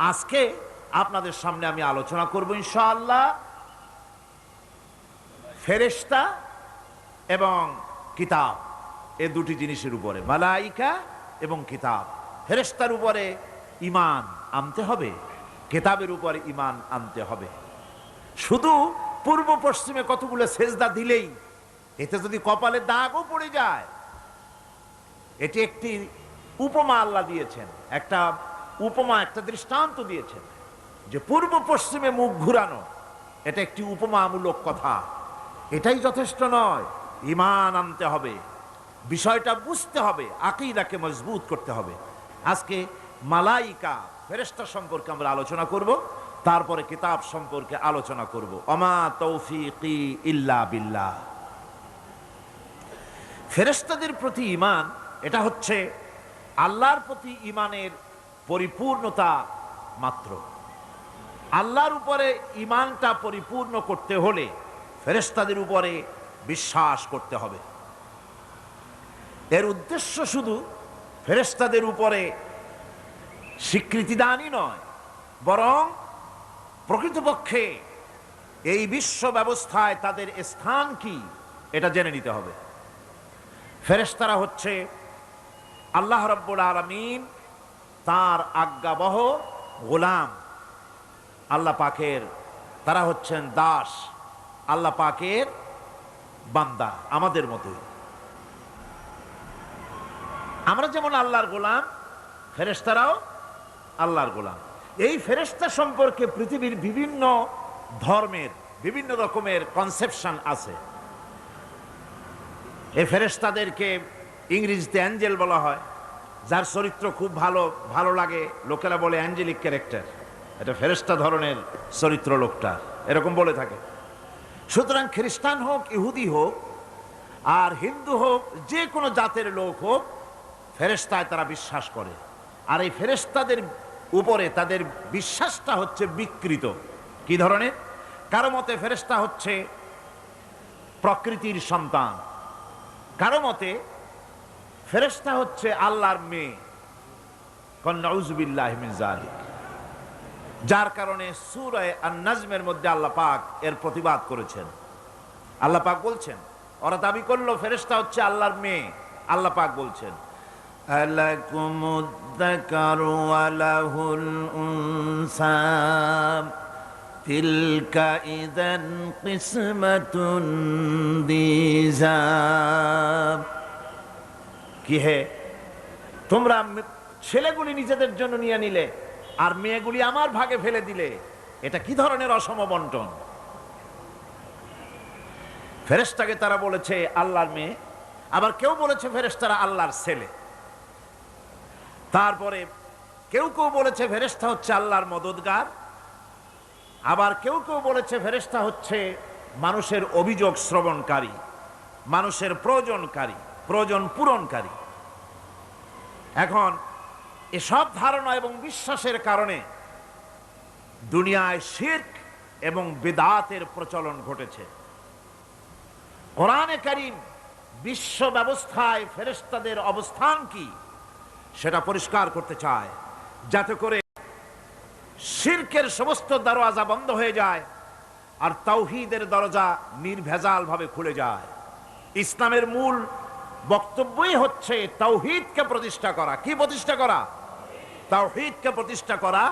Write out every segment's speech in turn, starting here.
আজকে আপনাদের সামনে আমি আলোচনা করব ইনশাআল্লাহ ফেরেশতা এবং কিতাব, এই দুটি জিনিসের উপরে, মালাইকা এবং কিতাব। ফেরেশতার উপরে ঈমান আনতে হবে, কিতাবের উপরে ঈমান আনতে হবে। শুধু পূর্ব পশ্চিমে কতগুলো সেজদা দিলেই, এতে যদি কপালে দাগও পড়ে যায়, এটি একটি উপমা আল্লাহ দিয়েছেন, একটা উপমা, একটা দৃষ্টান্ত দিয়েছেন যে পূর্ব পশ্চিমে মুখ ঘুরানো এটা একটি উপমামূলক কথা, এটাই যথেষ্ট নয়। ঈমান আনতে হবে, বিষয়টা বুঝতে হবে, আকীদাকে মজবুত করতে হবে। আজকে মালাইকা ফেরেশতা সম্পর্কে আমরা আলোচনা করব, তারপরে কিতাব সম্পর্কে আলোচনা করব। ওমা তৌফিকি ইল্লা বিল্লাহ। ফেরেশতাদের প্রতি ঈমান, এটা হচ্ছে আল্লাহর প্রতি ঈমানের পরিপূর্ণতা মাত্র। আল্লাহর উপরে ঈমানটা পরিপূর্ণ করতে হলে ফেরেশতাদের উপরে বিশ্বাস করতে হবে। এর উদ্দেশ্য শুধু ফেরেশতাদের উপরে স্বীকৃতি দানই নয়, বরং প্রকৃতপক্ষে এই বিশ্ব ব্যবস্থায় তাদের স্থান কি এটা জেনে নিতে হবে। ফেরেশতারা হচ্ছে আল্লাহ রাব্বুল আলামিন তার আজ্ঞাবহ গোলাম, আল্লাহ পাকের, তারা হচ্ছেন দাস, আল্লাহ পাকের বান্দা, আমাদের মতোই। আমরা যেমন আল্লাহর গোলাম, ফেরেশতারাও আল্লাহর গোলাম। এই ফেরেশতা সম্পর্কে পৃথিবীর বিভিন্ন ধর্মের বিভিন্ন রকমের কনসেপশন আছে। এই ফেরেশতাদেরকে ইংরেজিতে অ্যাঞ্জেল বলা হয়, যার চরিত্র খুব ভালো লাগে, লোকেরা বলে অ্যাঞ্জেলিক ক্যারেক্টার, এটা ফেরেশতা ধরনের চরিত্র লোকটা, এরকম বলে থাকে। সুতরাং খ্রিস্টান হোক, ইহুদি হোক, আর হিন্দু হোক, যে কোনো জাতের লোক হোক, ফেরেশতায় তারা বিশ্বাস করে। আর এই ফেরেশতাদের উপরে তাদের বিশ্বাসটা হচ্ছে বিকৃত। কি ধরনের? কারো মতে ফেরেশতা হচ্ছে প্রকৃতির সন্তান, কারো মতে ফেরেশতা হচ্ছে আল্লাহর মেয়ে, নাউযুবিল্লাহি মিন যালিক। যার কারণে সূরা আন-নাজমের মধ্যে আল্লাহ পাক এর প্রতিবাদ করেছেন। আল্লাহ পাক বলছেন, ওরা দাবি করলো ফেরেশতা হচ্ছে আল্লাহর মেয়ে। আল্লাহ পাক বলছেন, আলাকুমুদ যাকারু ওয়া লাহুল উনসা তিলকা ইযান কিসমাতুন দিযা। কি হে, তোমরা ছেলেগুলি নিজেদের জন্য নিয়ে নিলে আর মেয়েগুলি আমার ভাগে ফেলে দিলে, এটা কি ধরনের অসম বন্টন? ফেরেশতাকে তারা বলেছে আল্লাহর মেয়ে, আবার কেউ বলেছে ফেরেশতারা আল্লাহর ছেলে। তারপরে কেউ কেউ বলেছে ফেরেশতা হচ্ছে আল্লাহর মদদগার, আবার কেউ কেউ বলেছে ফেরেশতা হচ্ছে মানুষের অভিযোগ শ্রবণকারী, মানুষের প্রয়োজন পূরণকারী। এখন এসব ধারণা এবং বিশ্বাসের কারণে দুনিয়ায় শিরক এবং বিদআতের প্রচলন ঘটেছে। কোরআনে কারীম বিশ্ব ব্যবস্থায় ফেরেশতাদের অবস্থান কি সেটা পরিষ্কার করতে চায়, যাতে করে শিরকের সমস্ত দরওয়াজা বন্ধ হয়ে যায় আর তাওহীদের দরজা নির্ভেজাল ভাবে খুলে যায়। ইসলামের মূল বক্তব্যই হচ্ছে তাওহীদকে প্রতিষ্ঠা করা। কি প্রতিষ্ঠা করা? তাওহীদকে প্রতিষ্ঠা করা,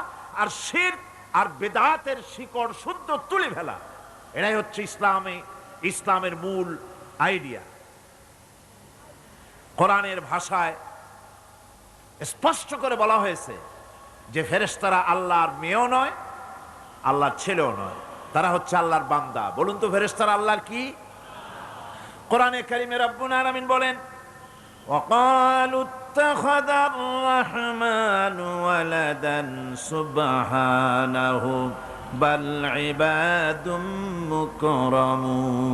আর শিরক আর বিদআতের শিকড় শুদ্ধ তুলে ফেলা। এটাই হচ্ছে ইসলামের মূল আইডিয়া। কোরআনের ভাষায় স্পষ্ট করে বলা হয়েছে যে ফেরেশতারা আল্লাহর মেয়েও নয়, আল্লাহর ছেলেও নয়, তারা হচ্ছে আল্লাহর বান্দা। বলুন তো ফেরেশতারা আল্লাহর কি? কোরআনে কারীমে রব্বুল আলামিন বলেন, ওয়াকালু ইত্তাখাযার রাহমানু ওয়ালাদান সুবহানাহু বাল ইবাদুম মুকরামুন।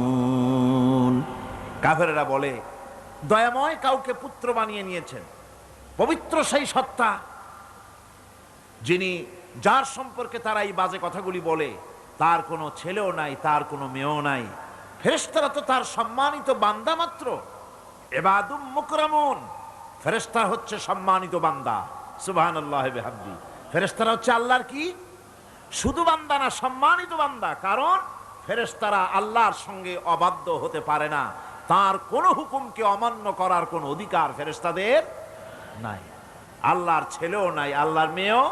কাফেররা বলে দয়াময় কাউকে পুত্র বানিয়ে নিয়েছেন। পবিত্র সেই সত্তা যার সম্পর্কে তারা এই বাজে কথাগুলি বলে, তার কোনো ছেলেও নাই, তার কোনো মেয়েও নাই। ফেরেশতারা তো তার সম্মানিত বান্দা মাত্র। ইবাদুম মুকরামুন, ফেরেশতা হচ্ছে সম্মানিত বান্দা। সুবহানাল্লাহি ওয়া বিহামদিহি। ফেরেশতারা হচ্ছে আল্লাহর কি শুধু বান্দা না, সম্মানিত বান্দা। কারণ ফেরেশতারা আল্লাহর সঙ্গে অবাধ্য হতে পারে না, তার কোনো হুকুমকে অমান্য করার কোনো অধিকার ফেরেশতাদের নাই। আল্লাহর ছেলেও নাই, আল্লাহর মেয়েও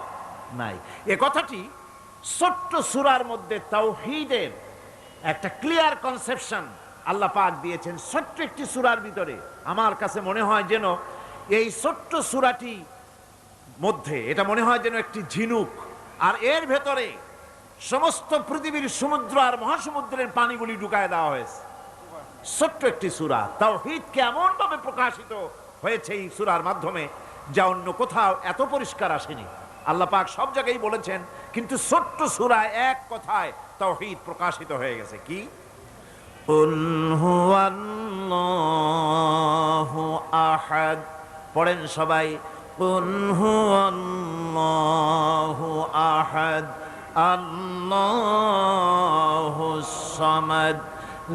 নাই। এ কথাটি ছোট্ট সূরার মধ্যে তাওহীদের একটা ক্লিয়ার কনসেপশন আল্লাহ পাক দিয়েছেন ছোট্ট একটি সূরার ভিতরে। আমার কাছে মনে হয় যেন এই ছোট্ট সূরাটি মধ্যে এটা মনে হয় যেন একটি ঝিনুক, আর এর ভেতরে সমস্ত পৃথিবীর সমুদ্র আর মহাসমুদ্রের পানিগুলি ঢুকায় দেওয়া হয়েছে। ছোট্ট একটি সূরা তাওহীদকে এমন ভাবে প্রকাশিত হয়েছে এই সূরার মাধ্যমে, যা অন্য কোথাও এত পরিষ্কার আসেনি। আল্লাহ পাক সব জায়গায় বলেছেন, কিন্তু ছোট্ট সূরায় এক কথায় তাওহীদ প্রকাশিত হয়ে গেছে। কি? কুল হুয়াল্লাহু আহাদ। পড়েন সবাই, কুল হুয়াল্লাহু আহাদ আল্লাহুস সামাদ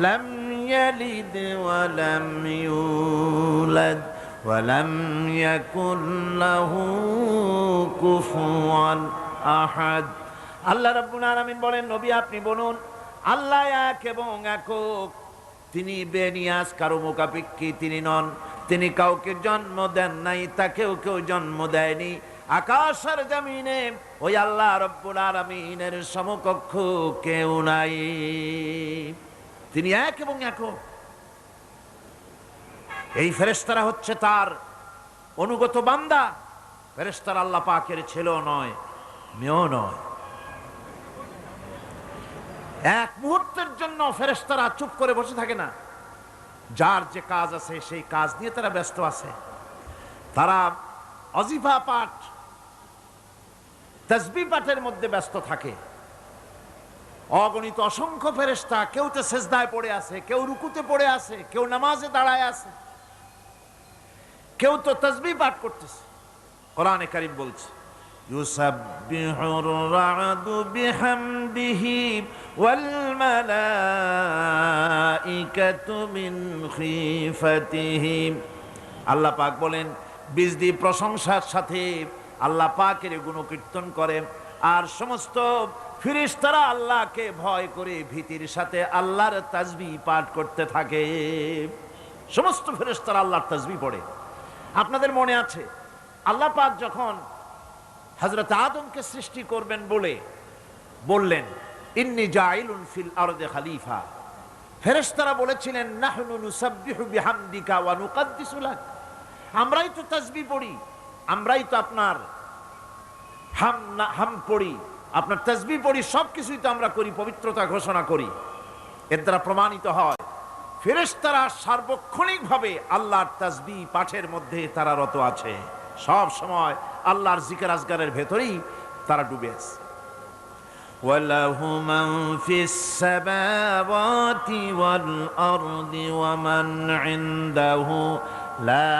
লাম ইয়ালিদ ওয়া লাম ইউলাদ ওয়া লাম ইয়াকুল লাহু কুফুয়ান আহাদ। আল্লাহ রাব্বুল আলামিন বলেন, নবী আপনি বলুন, আল্লাহ এক এবং একক, তিনি বেনিয়াজ, কারো মুখাপেক্ষী তিনি নন। তিনি কাউকে জন্ম দেন নাই, তাকেও কেউ জন্ম দেয়নি। আকাশ আর জমিনে ওই আল্লাহ রাব্বুল আলামিনের সমকক্ষ কেউ নাই। তিনি এক এবং একক। এই ফেরেশতারা হচ্ছে তার অনুগত বান্দা। ফেরেশতারা আল্লাহ পাকের ছেলেও নয়, মেয়েও নয়। এক মুহূর্তের জন্য ফেরেশতারা চুপ করে বসে থাকে না। যার যে কাজ আছে সেই কাজ নিয়ে তারা ব্যস্ত আছে। তারা অজিফা পাঠ, তাসবিহ পাঠের মধ্যে ব্যস্ত থাকে। অগণিত অসংখ্য ফেরেশতা, কেউ তো সেজদায় পড়ে আছে, কেউ রুকুতে পড়ে আছে, কেউ নামাজে দাঁড়ায় আছে, কেউ তো তাসবিহ পাঠ করতেছে। কোরআনে কারীম বলছে, ইউসাব্বিহুর রা'দু বিহামদিহি ওয়াল মালাইকাতু মিন খিফাতিহি। আল্লাহ পাক বলেন, বিজদি প্রশংসার সাথে আল্লাহ পাকের গুণকীর্তন করে, আর সমস্ত ফেরেশতারা আল্লাহকে ভয় করে ভীতির সাথে আল্লাহর তাসবিহ পাঠ করতে থাকে। সমস্ত ফেরেশতারা আল্লাহর তাসবিহ পড়ে। আপনাদের মনে আছে আল্লাহ পাক যখন হযরত আদমকে সৃষ্টি করবেন বলে বললেন, ইন্নী জাইলুন ফিল আরদি খলিফা, ফেরেশতারা বলেছিলেন, নাহনু নুসাব্বিহু বিহামদিকা ওয়া নুকদ্দিসু লাক। আমরাই তো তাসবিহ পড়ি, আমরাই তো আপনার হাম পড়ি, আপনার তাসবিহ পড়ি, সবকিছুই তো আমরা করি, পবিত্রতা ঘোষণা করি। এর দ্বারা প্রমাণিত হয় ফেরেশতারা সার্বক্ষণিকভাবে আল্লাহর তাসবিহ পাঠের মধ্যে তারা রত আছে। সব সময় আল্লাহর জিকির আজগারের ভেতরেই তারা ডুবে আছে। ওয়ালাহু মান ফিস সামাওয়াতি ওয়াল আরদি ওয়া মান ইনদাহু লা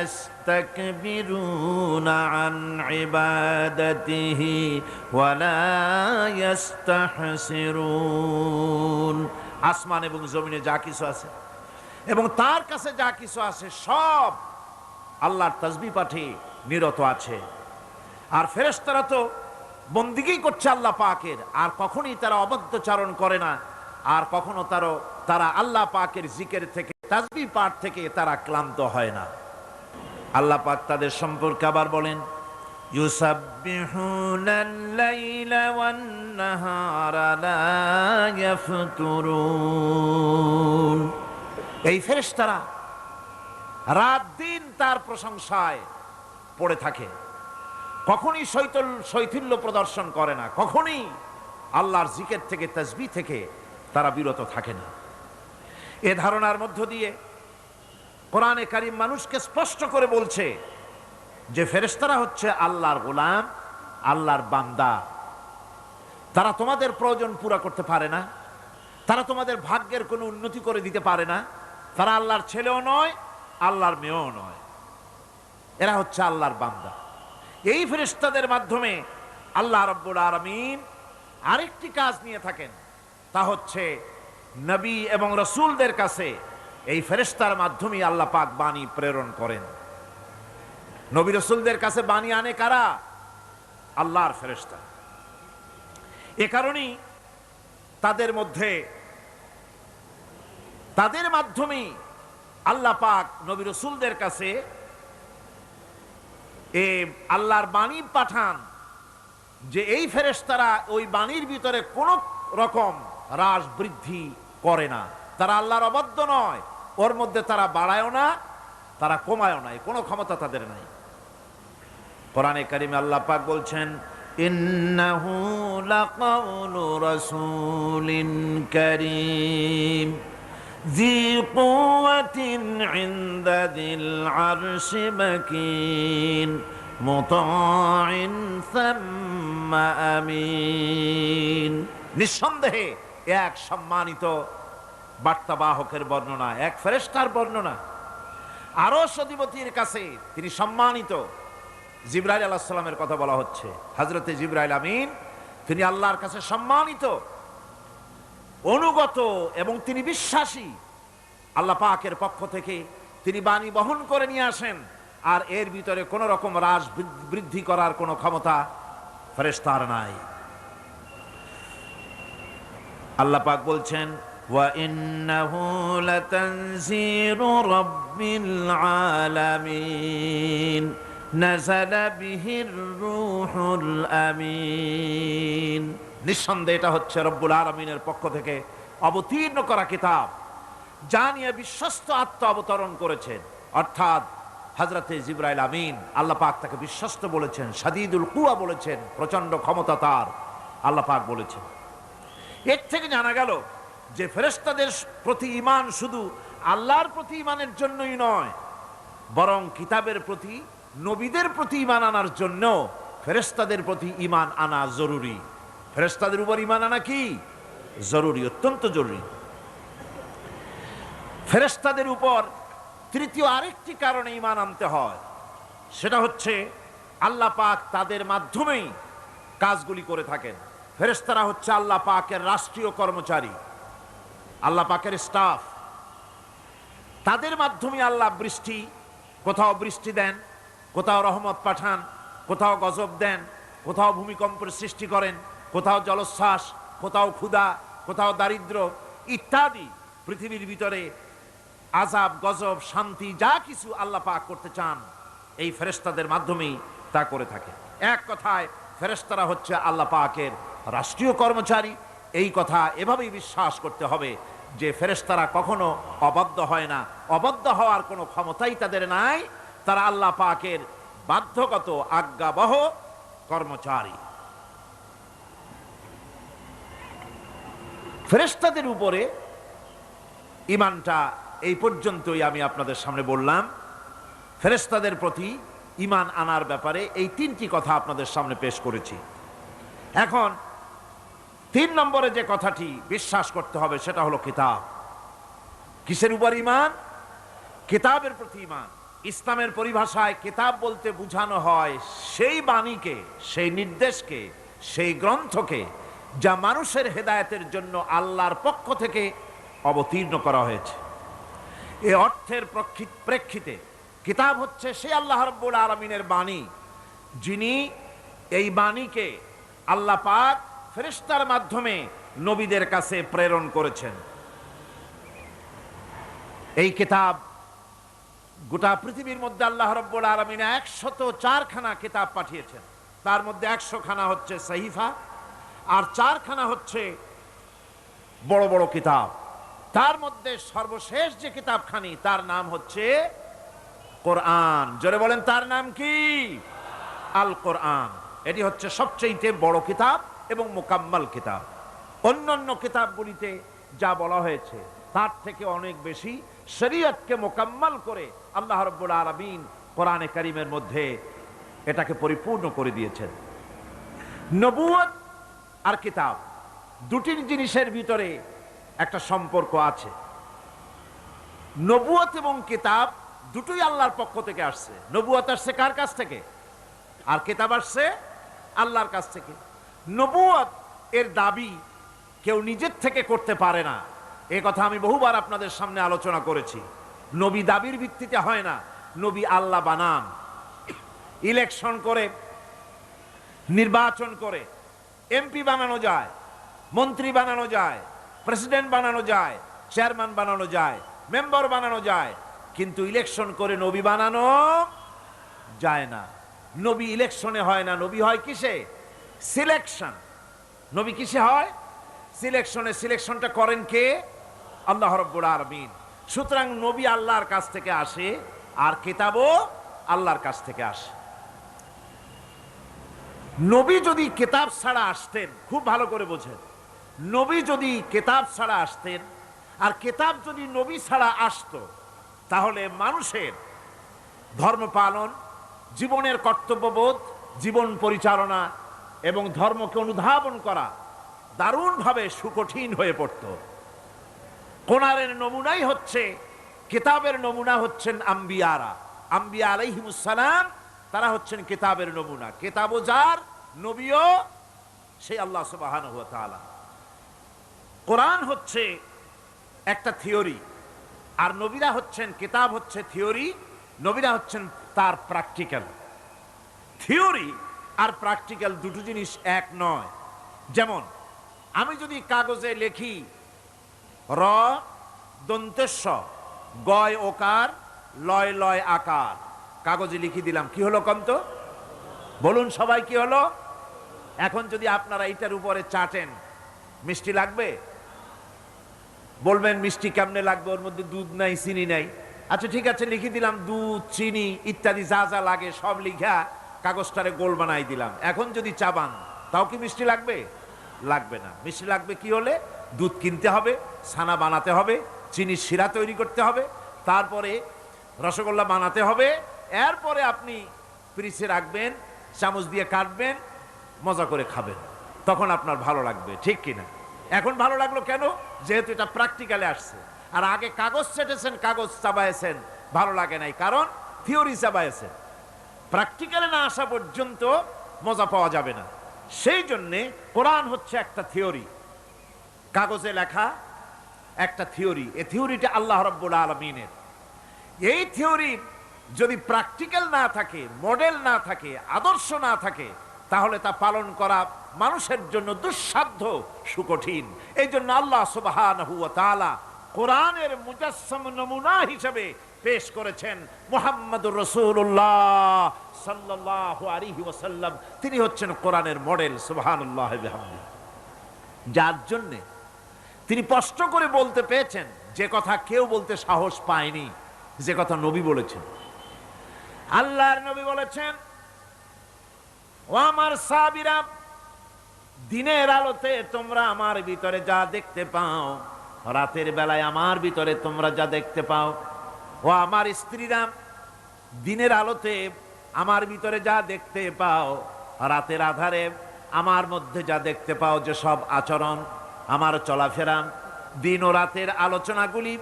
ইস্তাকবিরুনা আন ইবাদাতিহি ওয়া লা ইস্তাহসিরুন। আসমান এবং জমিনে যা কিছু আছে এবং তার কাছে যা কিছু আছে সব আল্লাহর তাসবিহ পাঠে নিরত আছে। আর ফেরেশতারা তো বন্দিগি করছে আল্লাহ পাকের, আর কখনোই তারা অবাধ্যচারণ করে না, আর কখনো তারা আল্লাহ পাকের জিকির থেকে, তাসবিহ পাঠ থেকে তারা ক্লান্ত হয় না। আল্লাহ পাক তাদের সম্পর্কে আবার বলেন, ইউসাব্বিহুনাল লাইলা ওয়ান নাহারা লা ইয়াফতুরুন। এই ফেরেশতারা রাত দিন তার প্রশংসায় পড়ে থাকে, কখনই শৈথিল্য প্রদর্শন করে না, কখনই আল্লাহর জিকির থেকে, তাসবিহ থেকে তারা বিরত থাকে না। এ ধারণার মধ্য দিয়ে কোরআনে কারীম মানুষকে স্পষ্ট করে বলছে যে ফেরেশতারা হচ্ছে আল্লাহর গোলাম, আল্লাহর বান্দা। তারা তোমাদের প্রয়োজন পুরা করতে পারে না, তারা তোমাদের ভাগ্যের কোনো উন্নতি করে দিতে পারে না, তারা আল্লাহর ছেলেও নয়, আল্লাহর মেয়েও নয়। এরা হচ্ছে আল্লাহর বান্দা। এই ফেরেশতাদের মাধ্যমে আল্লাহ রাব্বুল আলামিন আরেকটি কাজ নিয়ে থাকেন, তা হচ্ছে নবী এবং রাসূলদের কাছে এই ফেরেশতার মাধ্যমে আল্লাহ পাক বাণী প্রেরণ করেন। নবী রাসূলদের কাছে বাণী আনে কারা? আল্লাহর ফেরেশতা। এ কারণেই তাদের মধ্যে, তাদের মাধ্যমে আল্লাহ পাক নবী রাসূলদের কাছে আল্লাহর বাণী পাঠান, যে এই ফেরেশতারা ওই বাণীর ভিতরে কোন রকম হ্রাস বৃদ্ধি করে না। তারা আল্লাহর অবাধ্য নয়, ওর মধ্যে তারা বাড়ায়ও না, তারা কমায়ও না, কোনো ক্ষমতা তাদের নাই। কোরআনে কারিমে আল্লাহ পাক বলছেন, ইন্নাহু লাকাউলু রাসূলিন কারীম ذي قوة عند ذي العرش مكين مطاع ثم أمين। নিঃসন্দেহে এক সম্মানিত বার্তাবাহকের বর্ণনা, এক ফেরেশতার বর্ণনা। আরশ অধিপতির কাছে তিনি সম্মানিত। জিবরাইল আলাইহিস সালামের কথা বলা হচ্ছে। হযরতে জিবরাইল আমিন তিনি আল্লাহর কাছে সম্মানিত, অনুগত এবং তিনি বিশ্বাসী। আল্লাহ পাকের পক্ষ থেকে তিনি বাণী বহন করে নিয়ে আসেন, আর এর ভিতরে কোন রকম হ্রাস বৃদ্ধি করার কোনো ক্ষমতা ফেরেশতার নাই। আল্লাহ পাক বলছেন, ওয়া ইন্নাহু লাতানজিরু রাব্বিল আলামিন নাযালা বিহির রূহুল আমিন। নিঃসন্দেহে এটা হচ্ছে রব্বুল আলামিনের পক্ষ থেকে অবতীর্ণ করা কিতাব, যা নিয়ে বিশ্বস্ত আত্মা অবতরণ করেছেন, অর্থাৎ হযরতে জিবরাইল আমিন। আল্লাহ পাক তাকে বিশ্বস্ত বলেছেন, শাদীদুল কুওয়া বলেছেন, প্রচন্ড ক্ষমতা তার, আল্লাহ পাক বলেছেন। এর থেকে জানা গেল যে ফেরেশতাদের প্রতি ঈমান শুধু আল্লাহর প্রতি ঈমানের জন্যই নয়, বরং কিতাবের প্রতি, নবীদের প্রতি ঈমান আনার জন্য ফেরেশতাদের প্রতি ঈমান আনা জরুরি। ফেরেশতাদের উপর ঈমান আনা কি জরুরি, অত্যন্ত জরুরি। ফেরেশতাদের উপর তৃতীয় আরেকটি কারণে ঈমান আনতে হয়, সেটা হচ্ছে আল্লাহ পাক তাদের মাধ্যমেই কাজগুলি করে থাকেন। ফেরেশতারা হচ্ছে আল্লাহ পাকের রাষ্ট্রীয় কর্মচারী, আল্লাহ পাকের স্টাফ। তাদের মাধ্যমে আল্লাহ বৃষ্টি, কোথাও বৃষ্টি দেন, কোথাও রহমত পাঠান, কোথাও গজব দেন, কোথাও ভূমিকম্পের সৃষ্টি করেন, কোথাও জলোচ্ছ্বাস, কোথাও ক্ষুধা, কোথাও দারিদ্র ইত্যাদি। পৃথিবীর ভিতরে আযাব, গজব, শান্তি যা কিছু আল্লাহ পাক করতে চান, এই ফেরেশতাদের মাধ্যমেই তা করে থাকে। এক কথায় ফেরেশতারা হচ্ছে আল্লাহ পাকের রাষ্ট্রীয় কর্মচারী। এই কথা এভাবেই বিশ্বাস করতে হবে যে ফেরেশতারা কখনো অবাধ্য হয় না, অবাধ্য হওয়ার কোনো ক্ষমতাই তাদের নাই। তারা আল্লাহ পাকের বাধ্যগত আজ্ঞাবহ কর্মচারী। ফেরেশতাদের উপরে ঈমানটা এই পর্যন্তই আমি আপনাদের সামনে বললাম। ফেরেশতাদের প্রতি ঈমান আনার ব্যাপারে এই তিনটি কথা আপনাদের সামনে পেশ করেছি। এখন 3 নম্বরে যে কথাটি বিশ্বাস করতে হবে সেটা হলো কিতাব। কিসের উপর ঈমান? কিতাবের প্রতি ঈমান। ইসলামের পরিভাষায় কিতাব বলতে বোঝানো হয় সেই বাণীকে, সেই নির্দেশকে, সেই গ্রন্থকে যা মানুষের হেদায়েতের জন্য আল্লাহর পক্ষ থেকে অবতীর্ণ করা হয়েছে। এই অর্থের প্রেক্ষিতে কিতাব হচ্ছে সেই আল্লাহ রাব্বুল আলামিনের বাণী, যিনি এই বাণীকে আল্লাহ পাক ফেরেশতার মাধ্যমে নবীদের কাছে প্রেরণ করেছেন। এই কিতাব গোটা পৃথিবীর মধ্যে আল্লাহ রাব্বুল আলামিন 104 খানা কিতাব পাঠিয়েছেন। তার মধ্যে 100 খানা হচ্ছে সহিফা, আর 4 খানা হচ্ছে বড় বড় কিতাব। তার মধ্যে সর্বশেষ যে কিতাবখানি তার নাম হচ্ছে কোরআন। জোরে বলেন, তার নাম কি? আল কোরআন। এটি হচ্ছে সবচেয়ে বড় কিতাব এবং মুকাম্মাল কিতাব। অন্যান্য কিতাবগুলিতে যা বলা হয়েছে তার থেকে অনেক বেশি শরীয়তকে মুকাম্মাল করে আল্লাহ রাব্বুল আলামিন কোরআনে কারীমের মধ্যে এটাকে পরিপূর্ণ করে দিয়েছেন। নবুয়ত আর কিতাব দুটি জিনিসের ভিতরে একটা সম্পর্ক আছে। নবুয়ত এবং কিতাব দুটোই আল্লাহর পক্ষ থেকে আসছে। নবুয়ত আসছে কার কাছ থেকে? আর কিতাব আসছে আল্লাহর কাছ থেকে। নবুয়ত এর দাবি কেউ নিজের থেকে করতে পারে না, এ কথা আমি বহুবার আপনাদের সামনে আলোচনা করেছি। নবী দাবির ভিত্তিতে হয় না, নবী আল্লাহ বানান। ইলেকশন করে নির্বাচন করে এমপি বানানো যায়, মন্ত্রী বানানো যায়, প্রেসিডেন্ট বানানো যায়, চেয়ারম্যান বানানো যায়, মেম্বার বানানো যায়, কিন্তু ইলেকশন করে নবী বানানো যায় না। নবী ইলেকশনে হয় না, নবী হয় কিসে? সিলেকশন। নবী কিসে হয়? সিলেকশনে। সিলেকশনটা করেন কে? আল্লাহ রাব্বুল আলামিন। সুতরাং নবী আল্লাহর কাছ থেকে আসে, আর কিতাবও আল্লাহর কাছ থেকে আসে। নবী যদি কিতাব ছাড়া আসতেন, খুব ভালো করে বোঝেন, নবী যদি কিতাব ছাড়া আসতেন আর কিতাব যদি নবী ছাড়া আসতো, তাহলে মানুষের ধর্ম পালন, জীবনের কর্তব্যবোধ, জীবন পরিচালনা এবং ধর্মকে অনুধাবন করা দারুণভাবে সুকঠিন হয়ে পড়ত। কোরআনের নমুনাই হচ্ছে, কিতাবের নমুনা হচ্ছেন আম্বিয়ারা। আম্বিয়া আলাইহিমুস সালাম, তারা হচ্ছেন কিতাবের নমুনা। কিতাবও যার, নবীও সেই আল্লাহ সুবহানাহু ওয়া তাআলা। কোরআন হচ্ছে একটা থিওরি, আর নবীরা হচ্ছেন, কিতাব হচ্ছে থিওরি, নবীরা হচ্ছেন তার প্র্যাকটিক্যাল। থিওরি আর প্র্যাকটিক্যাল দুটো জিনিস এক নয়। যেমন আমি যদি কাগজে লিখি র দন্তেশ্ব গয় ওকার লয় লয় আকার, কাগজে লিখে দিলাম, কি হলো কন্ত? বলুন সবাই, কি হলো? এখন যদি আপনারা এটার উপরে চাটেন, মিষ্টি লাগবে? বলবেন মিষ্টি কেমনে লাগবে, ওর মধ্যে দুধ নাই, চিনি নাই। আচ্ছা ঠিক আছে, লিখে দিলাম দুধ, চিনি ইত্যাদি যা যা লাগে সব লিখা কাগজটারে গোল বানাই দিলাম। এখন যদি চাবান, তাও কি মিষ্টি লাগবে? লাগবে না। মিষ্টি লাগবে কি হলে? দুধ কিনতে হবে, ছানা বানাতে হবে, চিনির শিরা তৈরি করতে হবে, তারপরে রসগোল্লা বানাতে হবে, এরপরে আপনি ফ্রিজে রাখবেন, চামচ দিয়ে কাটবেন, মজা করে খাবেন, তখন আপনার ভালো লাগবে, ঠিক কিনা? এখন ভালো লাগলো কেন? যেহেতু এটা প্র্যাকটিক্যালে আসছে। আর আগে কাগজ চেটেছেন, কাগজ চাবায়েছেন, ভালো লাগে নাই, কারণ থিওরি চাবায়েছেন। প্র্যাকটিক্যালে না আসা পর্যন্ত মজা পাওয়া যাবে না। সেই জন্যে কোরআন হচ্ছে একটা থিওরি, কাগজে লেখা একটা থিওরি। এই থিওরিটা আল্লাহ রাব্বুল আলামিনের। এই থিওরি যদি প্র্যাকটিক্যাল না থাকে, মডেল না থাকে, আদর্শ না থাকে, তাহলে তা পালন করা মানুষের জন্য দুঃসাধ্য, সুকঠিন। এই জন্য আল্লাহ সুবহানাহু ওয়া তাআলা কোরআনের মুজাসসাম নমুনা হিসেবে পেশ করেছেন মুহাম্মদুর রাসূলুল্লাহ সাল্লাল্লাহু আলাইহি ওয়াসাল্লাম। তিনি হচ্ছেন কোরআনের মডেল, সুবহানাল্লাহি ওয়া বিহামদিহি। যার জন্য তিনি স্পষ্ট করে বলতে পেরেছেন যে কথা কেউ বলতে সাহস পায়নি, যে কথা নবী বলেছেন। আল্লাহর নবী বলেছেন, ও আমার সাহাবীরা, দিনের আলোতে তোমরা আমার ভিতরে যা দেখতে পাও, রাতের বেলায় আমার ভিতরে তোমরা যা দেখতে পাও। ও আমার স্ত্রীরা, দিনের আলোতে আমার ভিতরে যা দেখতে পাও, রাতের আধারে আমার মধ্যে যা দেখতে পাও, যে সব আচরণ, আমার চলাফেরা, দিন ও রাতের আলোচনাগুলি,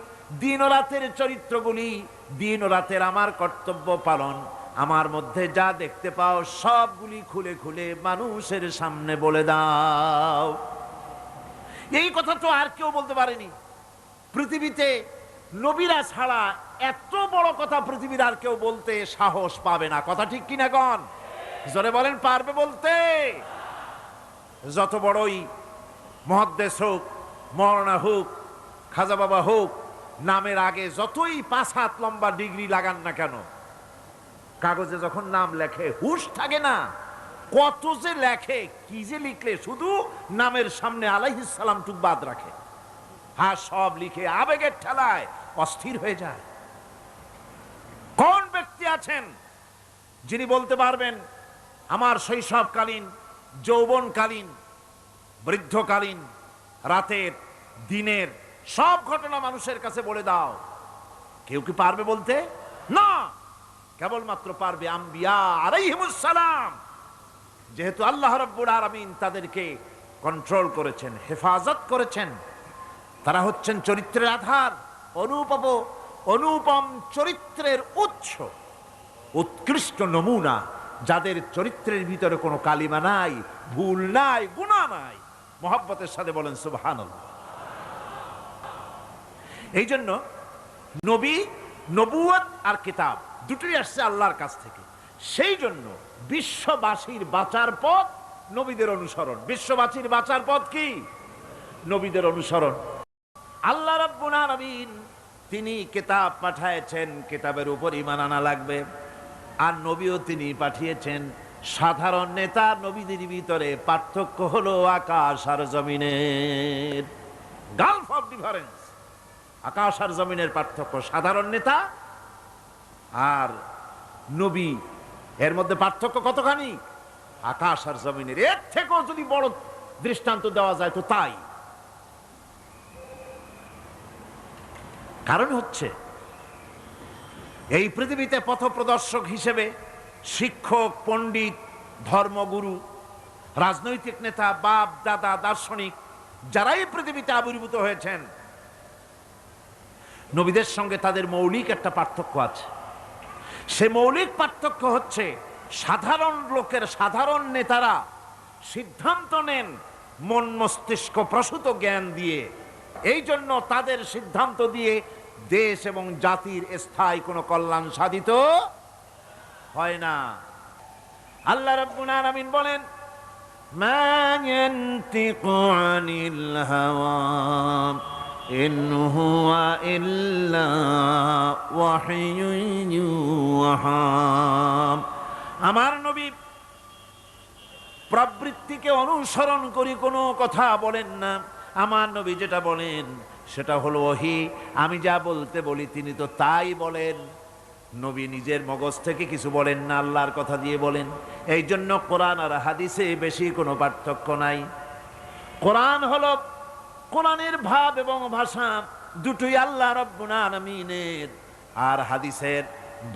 দিন ও রাতের চরিত্রগুলি, দিন ও রাতের আমার কর্তব্য পালন, আমার মধ্যে যা দেখতে পাও সবগুলি খুলে খুলে মানুষের সামনে বলে দাও। এই কথা তো আর কেউ বলতে পারেনি পৃথিবীতে। নবীরা ছাড়া এত বড় কথা পৃথিবীর আর কেউ বলতে সাহস পাবে না। কথা ঠিক কিনা গণ? জোরে বলেন, পারবে বলতে? যত বড়ই মুহাদ্দিস হোক, মাওলানা হোক, খাজা বাবা হোক, নামের আগে যতই 5 হাত লম্বা ডিগ্রি লাগান না কেন, কাগজে যখন নাম লেখে হুঁশ থাকে না। কত যে লেখে, কি যে লিখলে, শুধু নামের সামনে আলাইহিস সালাম টুক বাদ রাখে। হ্যাঁ, সব লিখে আবেগের ঠেলায় অস্থির হয়ে যায়। কোন ব্যক্তি আছেন যিনি বলতে পারবেন আমার শৈশবকালীন, যৌবনকালীন, বৃদ্ধকালীন, রাতের, দিনের সব ঘটনা মানুষের কাছে বলে দাও? কেউ কি পারবে বলতে? না, কেবলমাত্র পারবে আম্বিয়া আলাইহিমুস সালাম। যেহেতু আল্লাহ রাব্বুল আলামিন তাদেরকে কন্ট্রোল করেছেন, হেফাজত করেছেন, তারা হচ্ছেন চরিত্রের আধার, অনুপম চরিত্রের উৎস, উৎকৃষ্ট নমুনা, যাদের চরিত্রের ভিতরে কোনো কালিমা নাই, ভুল নাই, গুনাহ নাই। মুহাব্বতের সাথে বলেন সুবহানাল্লাহ। এই জন্য নবী, নবুয়ত আর কিতাব দুটোই আসছে আল্লাহর কাছ থেকে। সেই জন্য বিশ্ববাসীর বাঁচার পথ নবীদের অনুসরণ। বিশ্ববাসীর বাঁচার পথ কি? নবীদের অনুসরণ। আল্লাহ রাব্বুল আলামিন তিনি কিতাব পাঠিয়েছেন, কিতাবের উপর ঈমান আনা লাগবে। আর নবীও তিনি পাঠিয়েছেন। সাধারণ নেতা নবীদের ভিতরে পার্থক্য হলো আকাশ আর জমিনের, গালফ অফ ডিফারেন্স। আকাশ আর জমিনের পার্থক্য সাধারণ নেতা আর নবী, এর মধ্যে পার্থক্য কতখানি? আকাশ আর জমিনের। এর থেকেও যদি বড় দৃষ্টান্ত দেওয়া যায় তো তাই। কারণ হচ্ছে এই পৃথিবীতে পথপ্রদর্শক হিসেবে শিক্ষক, পণ্ডিত, ধর্মগুরু, রাজনৈতিক নেতা, বাপ দাদা, দার্শনিক যারা এই পৃথিবীতে আবির্ভূত হয়েছেন, নবীদের সঙ্গে তাদের মৌলিক একটা পার্থক্য আছে। সে মৌলিক পার্থক্য হচ্ছে সাধারণ লোকের, সাধারণ নেতারা সিদ্ধান্ত নেন মন মস্তিষ্ক প্রসূত জ্ঞান দিয়ে। এই জন্য তাদের সিদ্ধান্ত দিয়ে দেশ এবং জাতির স্থায়ী কোনো কল্যাণ সাধিত হয় না। আল্লাহ রাব্বুল আলামিন বলেন, মা ইয়ানতিকু আনিল হাওয়া ইন হুয়া ইল্লা ওয়াহয়ুন ইউহা। আমার নবী প্রবৃত্তিকে অনুসরণ করে কোনো কথা বলেন না। আমার নবী যেটা বলেন সেটা হলো ওহী। আমি যা বলতে বলি তিনি তো তাই বলেন। নবী নিজের মগজ থেকে কিছু বলেন না, আল্লাহর কথা দিয়ে বলেন। এই জন্য কোরআন আর হাদিসে বেশি কোনো পার্থক্য নাই। কোরআন হলো, কোরআনের ভাব এবং ভাষা দুটোই আল্লাহ রাব্বুল আলামিনের, আর হাদিসের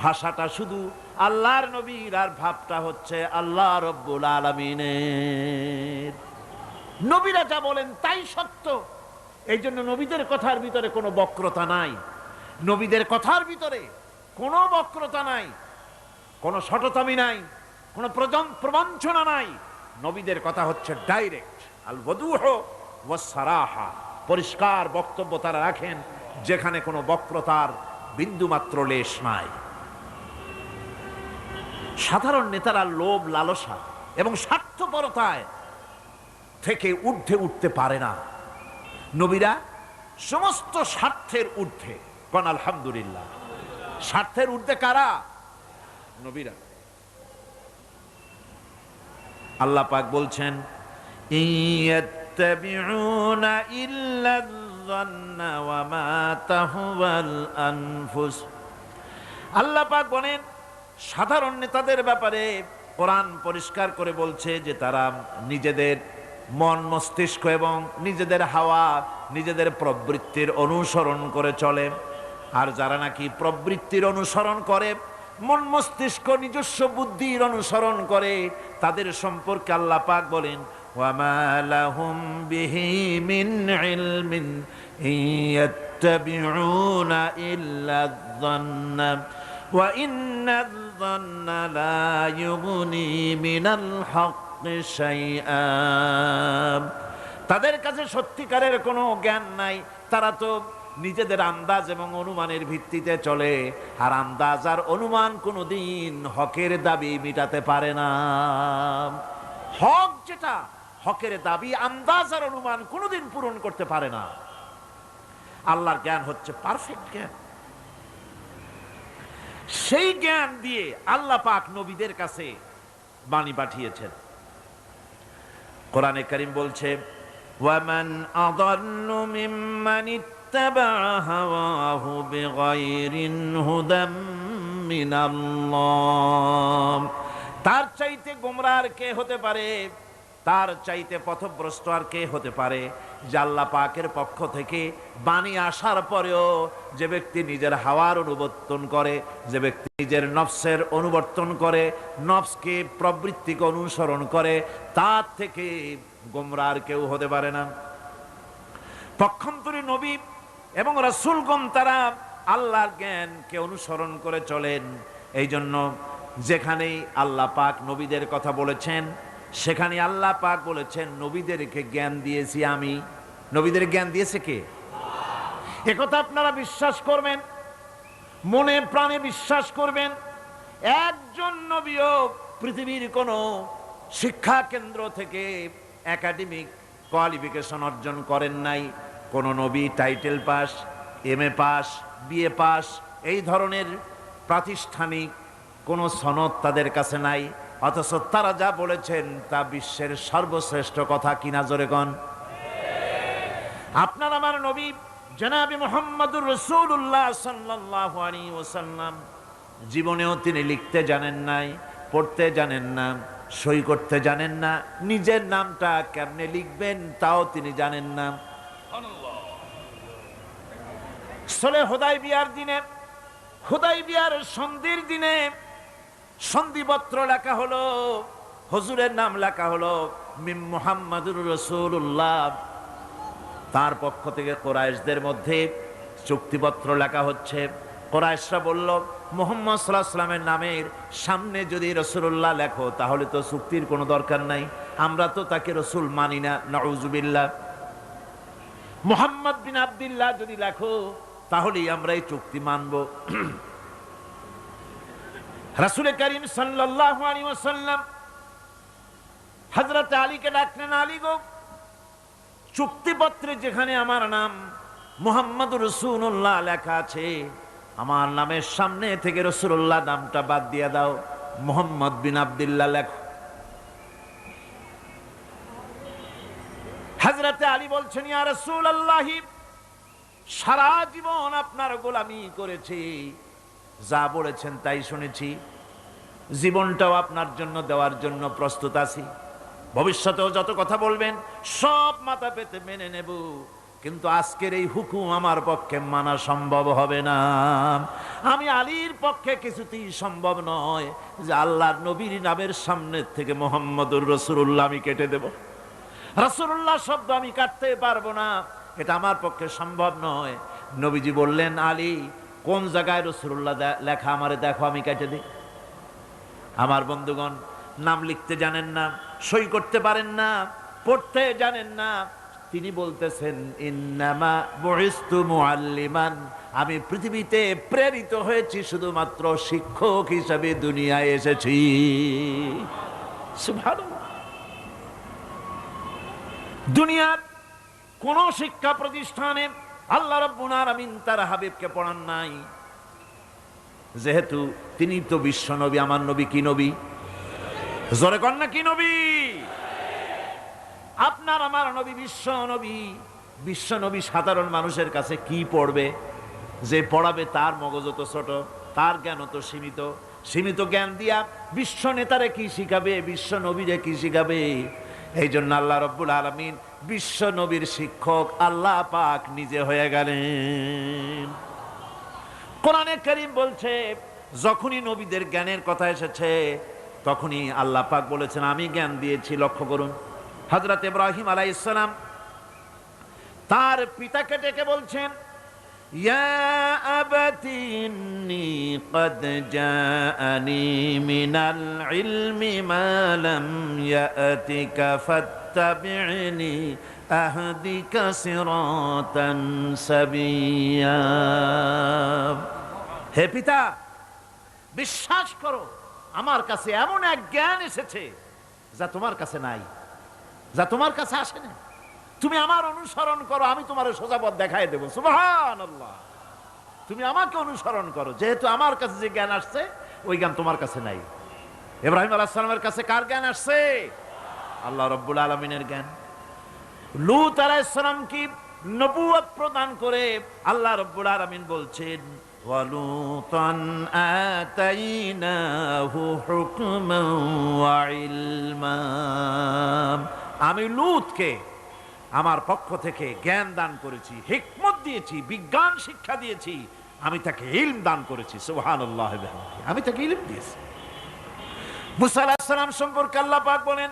ভাষাটা শুধু আল্লাহর নবীর, আর ভাবটা হচ্ছে আল্লাহ রাব্বুল আলামিনের। নবীরা যা বলেন তাই সত্য। এই জন্য নবীদের কথার ভিতরে কোনো বক্রতা নাই, নবীদের কথার ভিতরে কোনো বক্রতা নাই, কোনো শটতামি নাই, কোনো প্রবঞ্চনা নাই। নবীদের কথা হচ্ছে ডাইরেক্ট, আল ওয়াদুহ ওয়াস সারাহা, পরিষ্কার বক্তব্য তারা রাখেন, যেখানে কোনো বক্রতার বিন্দুমাত্র লেশ নাই। সাধারণ নেতারা লোভ, লালসা এবং স্বার্থপরতায় থেকে ঊর্ধ্বে উঠতে পারে না। নবীরা সমস্ত স্বার্থের ঊর্ধ্বে। কোন আলহামদুলিল্লাহ। স্বার্থের ঊর্ধ্বে কারা? নবীরা। আল্লাহ পাক বলছেন, ইয়াত্তাবিউনা ইল্লা যান্না ওয়া মা তাহওয়াল আনফুস। আল্লাহ পাক বলেন সাধারণ নেতাদের ব্যাপারে কোরআন পরিষ্কার করে বলছে যে তারা নিজেদের মন মস্তিষ্ক এবং নিজেদের হাওয়া, নিজেদের প্রবৃত্তির অনুসরণ করে চলে। আর যারা নাকি প্রবৃত্তির অনুসরণ করে, মন মস্তিষ্ক নিজস্ব বুদ্ধির অনুসরণ করে, তাদের সম্পর্কে আল্লাহ পাক বলেন, ওয়ামা লাহুম বিহি মিন ইলমিন ইয়াত্তাবিউনা ইল্লা যান্না ওয়া ইন্নায যান্না লা ইউগনি মিনাল হক্কি শাইআ। তাদের কাছে সত্যিকারের কোনো জ্ঞান নাই। তারা তো নিজেদের আন্দাজ এবং অনুমানের ভিত্তিতে চলে, আর আন্দাজ আর অনুমান কোনোদিন হকের দাবি মিটাতে পারে না। হক যেটা, হকের দাবি আন্দাজ আর অনুমান কোনোদিন পূরণ করতে পারে না। আল্লাহর জ্ঞান হচ্ছে পারফেক্ট জ্ঞান। সেই জ্ঞান দিয়ে আল্লাহ পাক নবীদের কাছে বাণী পাঠিয়েছেন। কোরআনে কারীম বলছে, ওয়ামান আযাল্লু মিম্মান ইত্তাবা হাওয়াহু বিগাইরি হুদাম মিনাল্লাহ। তার চাইতে গোমরাহ আর কে হতে পারে? তার চাইতে পথভ্রষ্ট আর কে হতে পারে? যে আল্লাহ পাকের পক্ষ থেকে বাণী আসার পরেও যে ব্যক্তি নিজের হাওয়ার অনুবর্তন করে, যে ব্যক্তি নিজের নফসের অনুবর্তন করে, নফসকে প্রবৃত্তিকে অনুসরণ করে, তার থেকে গোমরাহ আর কেউ হতে পারে না। পক্ষান্তরে নবী এবং রাসূলগণ তারা আল্লাহর জ্ঞানকে অনুসরণ করে চলেন। এই জন্য যেখানেই আল্লাহ পাক নবীদের কথা বলেছেন, সেখানে আল্লাহ পাক বলেছেন নবীদেরকে জ্ঞান দিয়েছি আমি। নবীদের জ্ঞান দিয়েছে কে? একথা আপনারা বিশ্বাস করবেন, মনে প্রাণে বিশ্বাস করবেন। একজন নবীও পৃথিবীর কোনো শিক্ষা কেন্দ্র থেকে একাডেমিক কোয়ালিফিকেশন অর্জন করেন নাই। কোন নবী title pass, MA pass, BA pass এই ধরনের প্রাতিষ্ঠানিক কোনো সনদ তাদের কাছে নাই, অথচ তারা যা বলেছেন তা বিশ্বের সর্বশ্রেষ্ঠ কথা। কিনা জোরে কোন? আপনার আমার নবী জনাবে মুহাম্মদুর রাসূলুল্লাহ সাল্লাল্লাহু আলাইহি ওয়াসাল্লাম জীবনেও তিনি লিখতে জানেন নাই, পড়তে জানেন না, সই করতে জানেন না, নিজের নামটা কেমনে লিখবেন তাও তিনি জানেন না। সুলহ হুদায়বিয়ার দিনে, হুদায়বিয়ার সন্ধির দিনে সন্ধিপত্র লেখা হলো, হুজুরের নাম লেখা হলো মিম মুহাম্মাদুর রাসূলুল্লাহ। তার পক্ষ থেকে কুরাইশদের মধ্যে চুক্তিপত্র লেখা হচ্ছে। কুরাইশরা বলল, মুহাম্মদ সাল্লাল্লাহু আলাইহি ওয়াসাল্লামের নামের সামনে যদি রাসূলুল্লাহ লেখো তাহলে তো চুক্তির কোনো দরকার নাই, আমরা তো তাকে রাসূল মানি না, নাউযুবিল্লাহ। মুহাম্মদ বিন আব্দুল্লাহ যদি লেখো তাহলেই আমরা এই চুক্তি মানব। রাসূল করিম সাল্লাল্লাহু আলাইহি ওয়াসাল্লাম হযরত আলীকে ডাকলেন, আলী গো, চুক্তিপত্রে যেখানে আমার নাম মুহাম্মদুর রাসূলুল্লাহ লেখা আছে, আমার নামের সামনে থেকে রাসূলুল্লাহ নামটা বাদ দিয়ে দাও, মুহাম্মদ বিন আব্দুল্লাহ লেখো। হযরত আলী বলছেন, ইয়া রাসূলুল্লাহ, সারা জীবন আপনার গোলামি করেছি, যা বলেছেন তাই শুনেছি, জীবনটাও আপনার জন্য দেওয়ার জন্য প্রস্তুত আছি, ভবিষ্যতেও যত কথা বলবেন সব মাথা পেতে মেনে নেব, কিন্তু আজকের এই হুকুম আমার পক্ষে মানা সম্ভব হবে না। আমি আলীর পক্ষে কিছুতেই সম্ভব নয় যে আল্লাহর নবীর নামের সামনে থেকে মুহাম্মদুর রাসূলুল্লাহ আমি কেটে দেব। রাসূলুল্লাহ শব্দ আমি কাটতে পারবো না, এটা আমার পক্ষে সম্ভব নয়। নবীজি বললেন, আলী, কোন জায়গায় রাসূলুল্লাহ লেখা আমারে দেখো, আমি কেটে দিই। আমার বন্ধুগণ, নাম লিখতে জানেন না, সই করতে পারেন না, পড়তে জানেন না, তিনি বলতেছেন, ইন্নামা বুইসতু মুআল্লিমান, আমি পৃথিবীতে প্রেরিত হয়েছি শুধুমাত্র শিক্ষক হিসেবে দুনিয়ায় এসেছি। সুবহানাল্লাহ। দুনিয়ার কোন শিক্ষা প্রতিষ্ঠানে আল্লাহ রাব্বুল আলামিন তার হাবিবকে পড়ান নাই, যেহেতু তিনি তো বিশ্ব নবী। আমার নবী কি নবী? জোরে কর না, কি নবী? আপনার আমার নবী বিশ্ব নবী। বিশ্ব নবী সাধারণ মানুষের কাছে কি পড়বে? যে পড়াবে তার মগজ তো ছোট, তার জ্ঞান তো সীমিত। সীমিত জ্ঞান দিয়া বিশ্ব নেতারে কি শিখাবে, বিশ্ব নবীরে কি শিখাবে? এই জন্য আল্লাহ রাব্বুল আলামিন বিশ্ব নবীর শিক্ষক আল্লাহ পাক নিজে হয়ে গেলেন। কোরআনে কারীম বলছে, যখনই নবীদের জ্ঞানের কথা এসেছে তখনই আল্লাহ পাক বলেছেন, আমি জ্ঞান দিয়েছি। লক্ষ্য করুন, হযরত ইব্রাহিম আলাইহিস সালাম তার পিতাকে ডেকে বলছেন, ইয়া আবাতি ইন্নী ক্বাদ জাআনি মিনাল ইলমি মা লাম ইয়াতিকা ফাত্তাবি'নি আহদিকা সিরাতান সাবিয়্যা। হে পিতা, বিশ্বাস করো, আমার কাছে এমন এক জ্ঞান এসেছে যা তোমার কাছে নাই, যা তোমার কাছে আসে না। তুমি আমার অনুসরণ করো, আমি তোমার সোজা পথ দেখাই দেবো। সুবহানাল্লাহ। তুমি আমাকে অনুসরণ করো, যেহেতু আমার কাছে যে জ্ঞান আসছে ওই জ্ঞান তোমার কাছে নাই। ইব্রাহিম আলাইহিস সালামের কাছে কার জ্ঞান আসছে? আল্লাহ রাব্বুল আলামিনের জ্ঞান। লূত আলাইহিস সালাম কি নবুয়ত প্রদান করে আল্লাহ রাব্বুল আলামিন বলছেন, ওয়ালুতান আতাইনাহু হুকমান ওয়া ইলমা। আমি লূতকে আমার পক্ষ থেকে জ্ঞান দান করেছি, হিকমত দিয়েছি, বিজ্ঞান শিক্ষা দিয়েছি, আমি তাকে ইলম দান করেছি। সুবহানাল্লাহ, আমি তাকে ইলম দিয়েছি। মুসা আলাইহিস সালাম সম্পর্কে আল্লাহ পাক বলেন,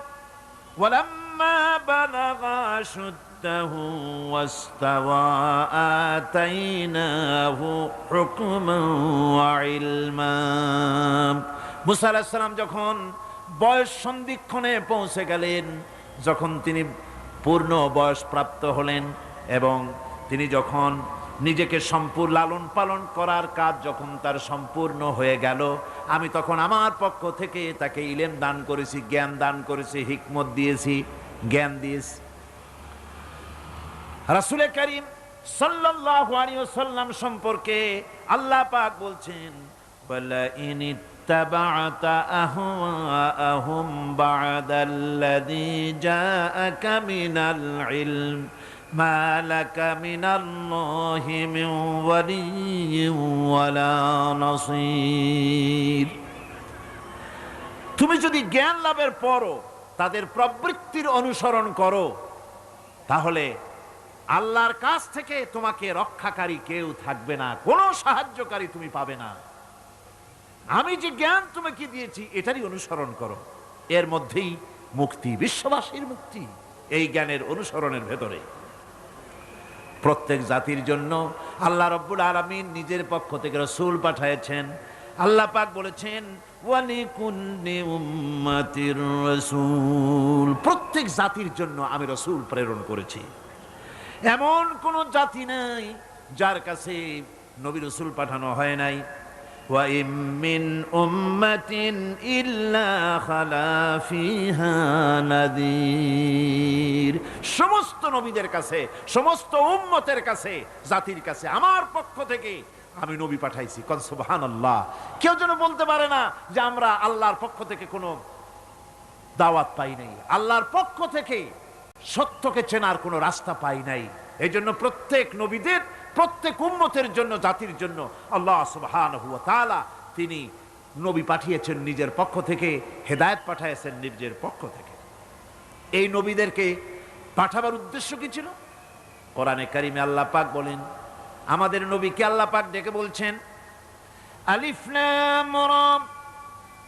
ওয়ালাম্মা বালাগা আশুদ্দাহু ওয়াস্তাওয়া আতাইনাহু হুকমান ওয়া ইলমা। মুসা আলাইহিস সালাম যখন বয়স সন্ধিক্ষণে পৌঁছে গেলেন, যখন তিনি পূর্ণ বয়স প্রাপ্ত হলেন এবং তিনি যখন নিজেকে সম্পূর্ণ লালন পালন করার কাজ যখন তার সম্পূর্ণ হয়ে গেল, আমি তখন আমার পক্ষ থেকে তাকে ইলম দান করেছি, জ্ঞান দান করেছি, হিকমত দিয়েছি, জ্ঞান দিয়েছি। রাসূল করিম সাল্লাল্লাহু আলাইহি ওয়াসাল্লাম সম্পর্কে আল্লাহ পাক বলছেন, ওয়ালা ইন ইত্তাবা'তা আহওয়াআহুম বা'দাল্লাযী জাআকা মিনাল ইলম মা লাকা মিনাল্লাহি মিন ওয়ালিয়্যিন ওয়ালা নাসীর। তুমি যদি জ্ঞান লাভের পরও তাদের প্রবৃত্তির অনুসরণ করো, তাহলে আল্লাহর কাছ থেকে তোমাকে রক্ষাকারী কেউ থাকবে না, কোনো সাহায্যকারী তুমি পাবে না। আমি যে জ্ঞান তোমাকে দিয়েছি এটারই অনুসরণ করো, এর মধ্যেই মুক্তি, বিশ্ববাসীর মুক্তি এই জ্ঞানের অনুসরণের ভেতরে। প্রত্যেক জাতির জন্য আল্লাহ রাব্বুল আলামিন নিজের পক্ষ থেকে রাসূল পাঠিয়েছেন। আল্লাহ পাক বলেছেন, ওয়ালিকুল্লি উম্মাতির রাসূল, প্রত্যেক জাতির জন্য আমি রাসূল প্রেরণ করেছি। এমন কোন জাতি নাই যার কাছে নবী রাসূল পাঠানো হয় নাই। ওয়া ইম মিন উম্মাতিন ইল্লা খালা ফিহা নাযীর, সমস্ত নবীদের কাছে, সমস্ত উম্মতের কাছে, জাতির কাছে আমার পক্ষ থেকে আমি নবী পাঠাইছি। কোন সুবহানাল্লাহ। কেউ যেন বলতে পারে না যে আমরা আল্লাহর পক্ষ থেকে কোনো দাওয়াত পাই নাই, আল্লাহর পক্ষ থেকে সত্যকে চেনার কোনো রাস্তা পাই নাই। এই জন্য প্রত্যেক নবীদের, প্রত্যেক উম্মতের জন্য, জাতির জন্য আল্লাহ সুবহানাহু ওয়া তাআলা তিনি নবী পাঠিয়েছেন নিজের পক্ষ থেকে, হেদায়েত পাঠিয়েছেন নিজের পক্ষ থেকে। এই নবীদেরকে পাঠাবার উদ্দেশ্য কি ছিল? কোরআনে কারিমে আল্লাহ পাক বলেন, আমাদের নবীকে আল্লাহ পাক ডেকে বলছেন, আলিফ লাম রা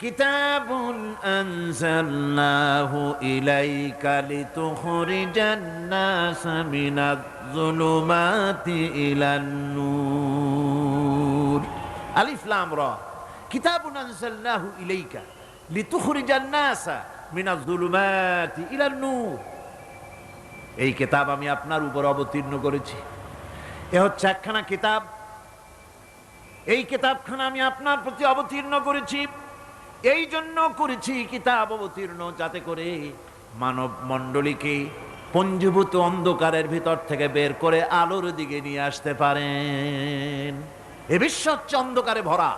কিতাবুন আনজালনাহু ইলাইকা লিতুখরিজান নাস মিনাজ-যুলুমাতি ইলান নূর। আলিফ লাম রা কিতাবুন আনজালনাহু ইলাইকা লিতুখরিজান নাস মিনাজ-যুলুমাতি ইলান নূর। এই কিতাব আমি আপনার উপর অবতীর্ণ করেছি। এ হচ্ছে একখানা কিতাব, এই কিতাবখানা আমি আপনার প্রতি অবতীর্ণ করেছি। এই জন্য করেছি কিতাব অবতীর্ণ, যাতে করে মানব মণ্ডলীকে পঞ্জীভূত অন্ধকারের ভিতর থেকে বের করে আলোর দিকে নিয়ে আসতে পারেন। এ বিশ্ব হচ্ছে অন্ধকারে ভরা।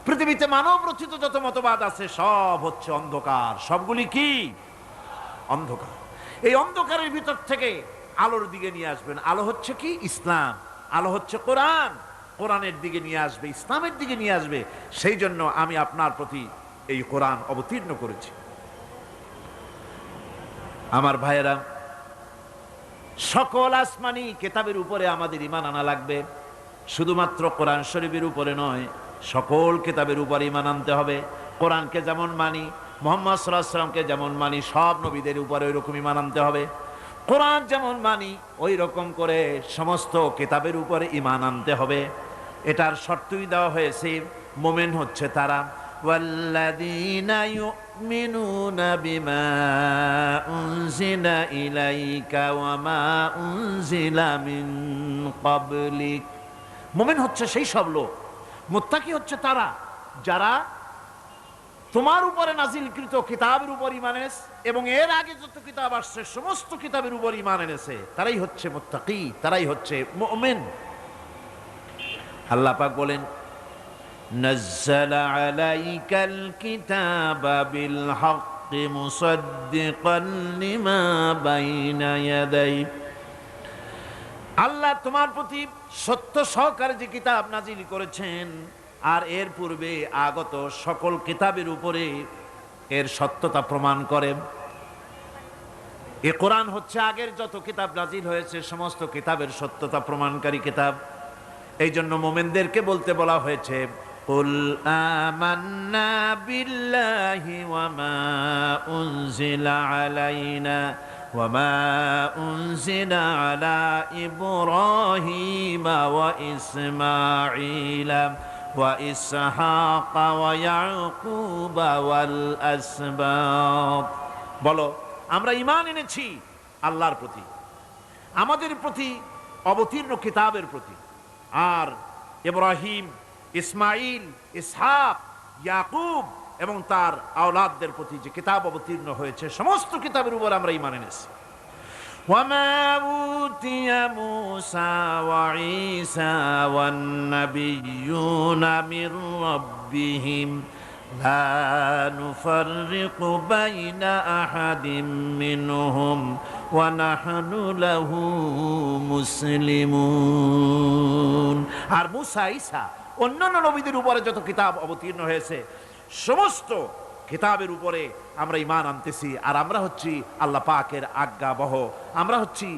পৃথিবীতে মানব রচিত যত মতবাদ আছে সব হচ্ছে অন্ধকার। সবগুলি কি? অন্ধকার। এই অন্ধকারের ভিতর থেকে আলোর দিকে নিয়ে আসবেন। আলো হচ্ছে কি? ইসলাম। আলো হচ্ছে কোরআন। কোরআনের দিকে নিয়ে আসবে, ইসলামের দিকে নিয়ে আসবে। সেই জন্য আমি আপনার প্রতি এই কোরআন অবতীর্ণ করেছি। আমার ভাইয়েরা, সকল আসমানি কিতাবের উপরে আমাদের ঈমান আনা লাগবে। শুধুমাত্র কোরআন শরীফের উপরে নয়, সকল কিতাবের উপরে ঈমান আনতে হবে। কোরআনকে যেমন মানি, মুহাম্মদ সাল্লাল্লাহু আলাইহি ওয়াসাল্লামকে যেমন মানি, সব নবীদের উপরে ওই রকম ঈমান আনতে হবে। কোরআন যেমন মানি ওই রকম করে সমস্ত কিতাবের উপরে ঈমান আনতে হবে। এটার শর্তই দেওয়া হয়েছে, মুমিন হচ্ছে তারা, ওয়াল্লাযীনা ইউমিনুনা বিমা উনজিলা ইলাইকা ওয়া মা উনজিলা মিন ক্বাবলিক। মুমিন হচ্ছে সেই সব লোক, মুত্তাকি হচ্ছে তারা যারা তোমার উপরে নাজিলকৃত কিতাবের উপর ঈমান এনেছে এবং এর আগে যত কিতাব আসছে সমস্ত কিতাবের উপর ঈমান এনেছে। তারাই হচ্ছে মুত্তাকি, তারাই হচ্ছে মুমিন। আল্লাহ পাক বলেন, নাজ্জালা আলাইকাল কিতাবা বিল হাক্কি মুসাদ্দিকান লিমা বাইনা ইয়াদাই। আল্লাহ তোমার প্রতি সত্য সহকারে যে কিতাব নাজিল করেছেন আর এর পূর্বে আগত সকল কিতাবের উপরে এর সত্যতা প্রমাণ করে। এ কোরআন হচ্ছে আগের যত কিতাব নাজিল হয়েছে সমস্ত কিতাবের সত্যতা প্রমাণকারী কিতাব। এই জন্য মুমিনদেরকে বলতে বলা হয়েছে, কুল আমান্না বিল্লাহি ওয়া মা উনজিলা আলাইনা ওয়া মা উনজিলা আলা ইব্রাহিম ওয়া ইসমাঈলা ওয়া ইসহাক ওয়া ইয়াকুব ওয়াল আসবাত। বলো, আমরা ঈমান এনেছি আল্লাহর প্রতি, আমাদের প্রতি অবতীর্ণ কিতাবের প্রতি, আর ইব্রাহিম, ইসমাইল, ইসহাক, ইয়াকুব এবং তার আওলাদদের প্রতি যে কিতাব অবতীর্ণ হয়েছে সমস্ত কিতাবের উপর আমরা ঈমান এনেছি। وما أوتي موسى وعيسى والنبيون من ربهم لا نفرق بين أحد منهم ونحن له مسلمون। আর মুসা, ঈসা, অন্যান্য নবীদের উপরে যত কিতাব অবতীর্ণ হয়েছে সমস্ত কিতাবের উপরে আমরা ঈমান আনতেছি। আর আমরা হচ্ছি আল্লাহ পাকের আজ্ঞাবহ, আমরা হচ্ছি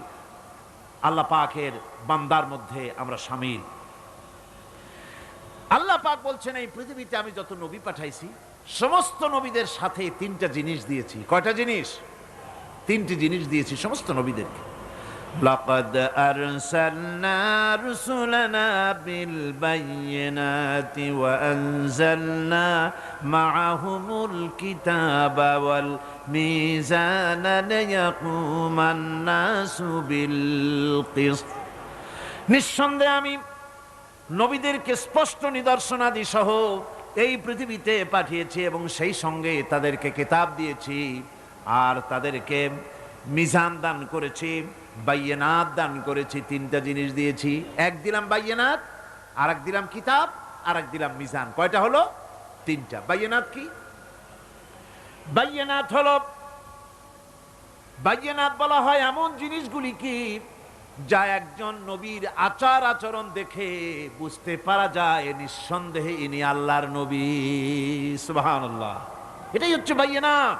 আল্লাহ পাকের বান্দার মধ্যে আমরা শামিল। আল্লাহ পাক বলছেন এই পৃথিবীতে আমি যত নবী পাঠাইছি সমস্ত নবীদের সাথে তিনটা জিনিস দিয়েছি। কয়টা জিনিস? তিনটি জিনিস দিয়েছি সমস্ত নবীদেরকে। লাকাদ আরসালনা রুসুলানা বিল বাইয়িনাতি ওয়া আনজালনা মাআহুমুল কিতাবা ওয়াল মিজানা লিয়াকুমান নাসু বিল কিসত। নিঃসন্দেহে আমি নবীদেরকে স্পষ্ট নিদর্শনাদি সহ এই পৃথিবীতে পাঠিয়েছি এবং সেই সঙ্গে তাদেরকে কিতাব দিয়েছি আর তাদেরকে মিজান দান করেছি, বাইয়িনাত দান করেছি। তিনটা জিনিস দিয়েছি, এক দিলাম বাইয়িনাত, আর এক দিলাম কিতাব, আর এক দিলাম মিজান। কয়টা হলো? তিনটা। বাইয়িনাত কি? বাইয়িনাত হলো, বাইয়িনাত বলা হয় এমন জিনিসগুলি কি যা একজন নবীর আচার আচরণ দেখে বুঝতে পারা যায় নিঃসন্দেহে ইনি আল্লাহর নবী। সুবহানাল্লাহ। এটাই হচ্ছে বাইয়িনাত।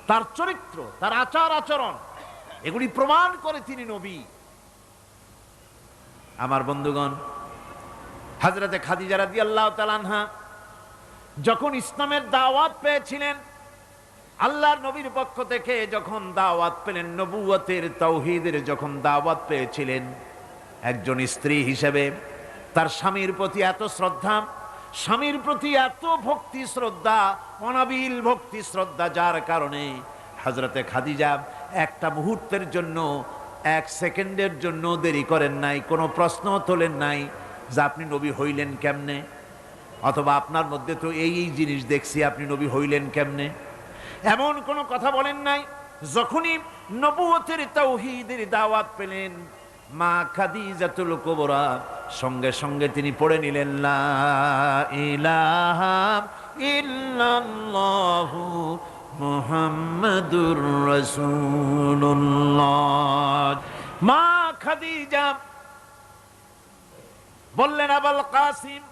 তার চরিত্র, তার আচার আচরণ এগুলি প্রমাণ করে তিনি নবী। আমার বন্ধুগণ, হযরতে খাদিজা রাদিয়াল্লাহু তাআলা আনহা যখন ইসলামের দাওয়াত পেয়েছিলেন, আল্লাহর নবীর পক্ষ থেকে যখন দাওয়াত পেলেন, নবুয়তের তাওহীদের যখন দাওয়াত পেয়েছিলেন, একজন স্ত্রী হিসেবে তার স্বামীর প্রতি এত শ্রদ্ধা, স্বামীর প্রতি এত ভক্তি শ্রদ্ধা, অনাবিল ভক্তি শ্রদ্ধা, যার কারণে হযরতে খাদিজা একটা মুহূর্তের জন্য, এক সেকেন্ডের জন্য দেরি করেন নাই, কোনো প্রশ্ন তোলেন নাই যে আপনি নবী হইলেন কেমনে, অথবা আপনার মধ্যে তো এই এই জিনিস দেখছি, আপনি নবী হইলেন কেমনে, এমন কোনো কথা বলেন নাই। যখনই নবুয়তের তাওহীদের দাওয়াত পেলেন, মা খাদিজাতুল কুবরা সঙ্গে সঙ্গে তিনি পড়ে নিলেন লা ইলাহা ইল্লাল্লাহু মুহাম্মাদুর রাসূলুল্লাহ। মা খাদিজা বললেন, আবুল কাসিম,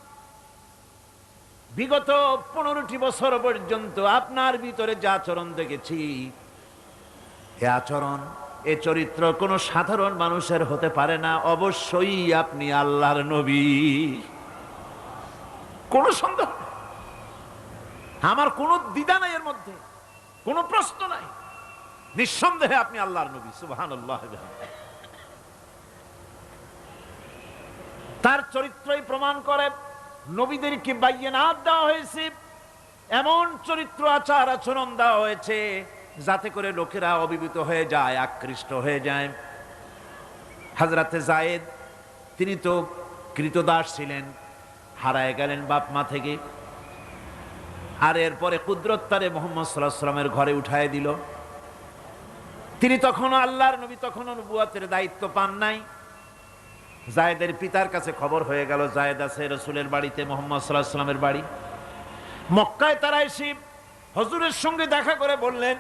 বিগত 15টি বছর পর্যন্ত আপনার ভিতরে যে আচরণ দেখেছি, এ আচরণ, এ চরিত্র কোন সাধারণ মানুষের হতে পারে না, অবশ্যই আপনি আল্লাহর নবী, কোন সন্দেহ, আমার কোন দ্বিধা নাই, এর মধ্যে কোন প্রশ্ন নাই, নিঃসন্দেহে আপনি আল্লাহর নবী। সুবহানাল্লাহ। তার চরিত্রই প্রমাণ করে নবীদেরকে বাইয়িনাত দেওয়া হয়েছে, এমন চরিত্র আচার আচরণ দেওয়া হয়েছে যাতে করে লোকেরা অভিভূত হয়ে যায়, আকৃষ্ট হয়ে যায়। হযরতে যায়েদ, তিনি তো কৃতদাস ছিলেন, হারায় গেলেন বাপ মা থেকে, আর এরপরে কুদরত তারে মুহাম্মদ সাল্লাল্লাহু আলাইহি ওয়াসাল্লামের ঘরে উঠায় দিল। তিনি তখনও আল্লাহর নবী, তখনও নবুয়তের দায়িত্ব পান নাই। যায়েদের পিতার কাছে খবর হয়ে গেল যায়েদ আছে রাসূলের বাড়িতে, মুহাম্মদ সাল্লাল্লাহু আলাইহি ওয়াসাল্লামের বাড়ি মক্কায়। তারা এসে হুজুরের সঙ্গে দেখা করে বললেন,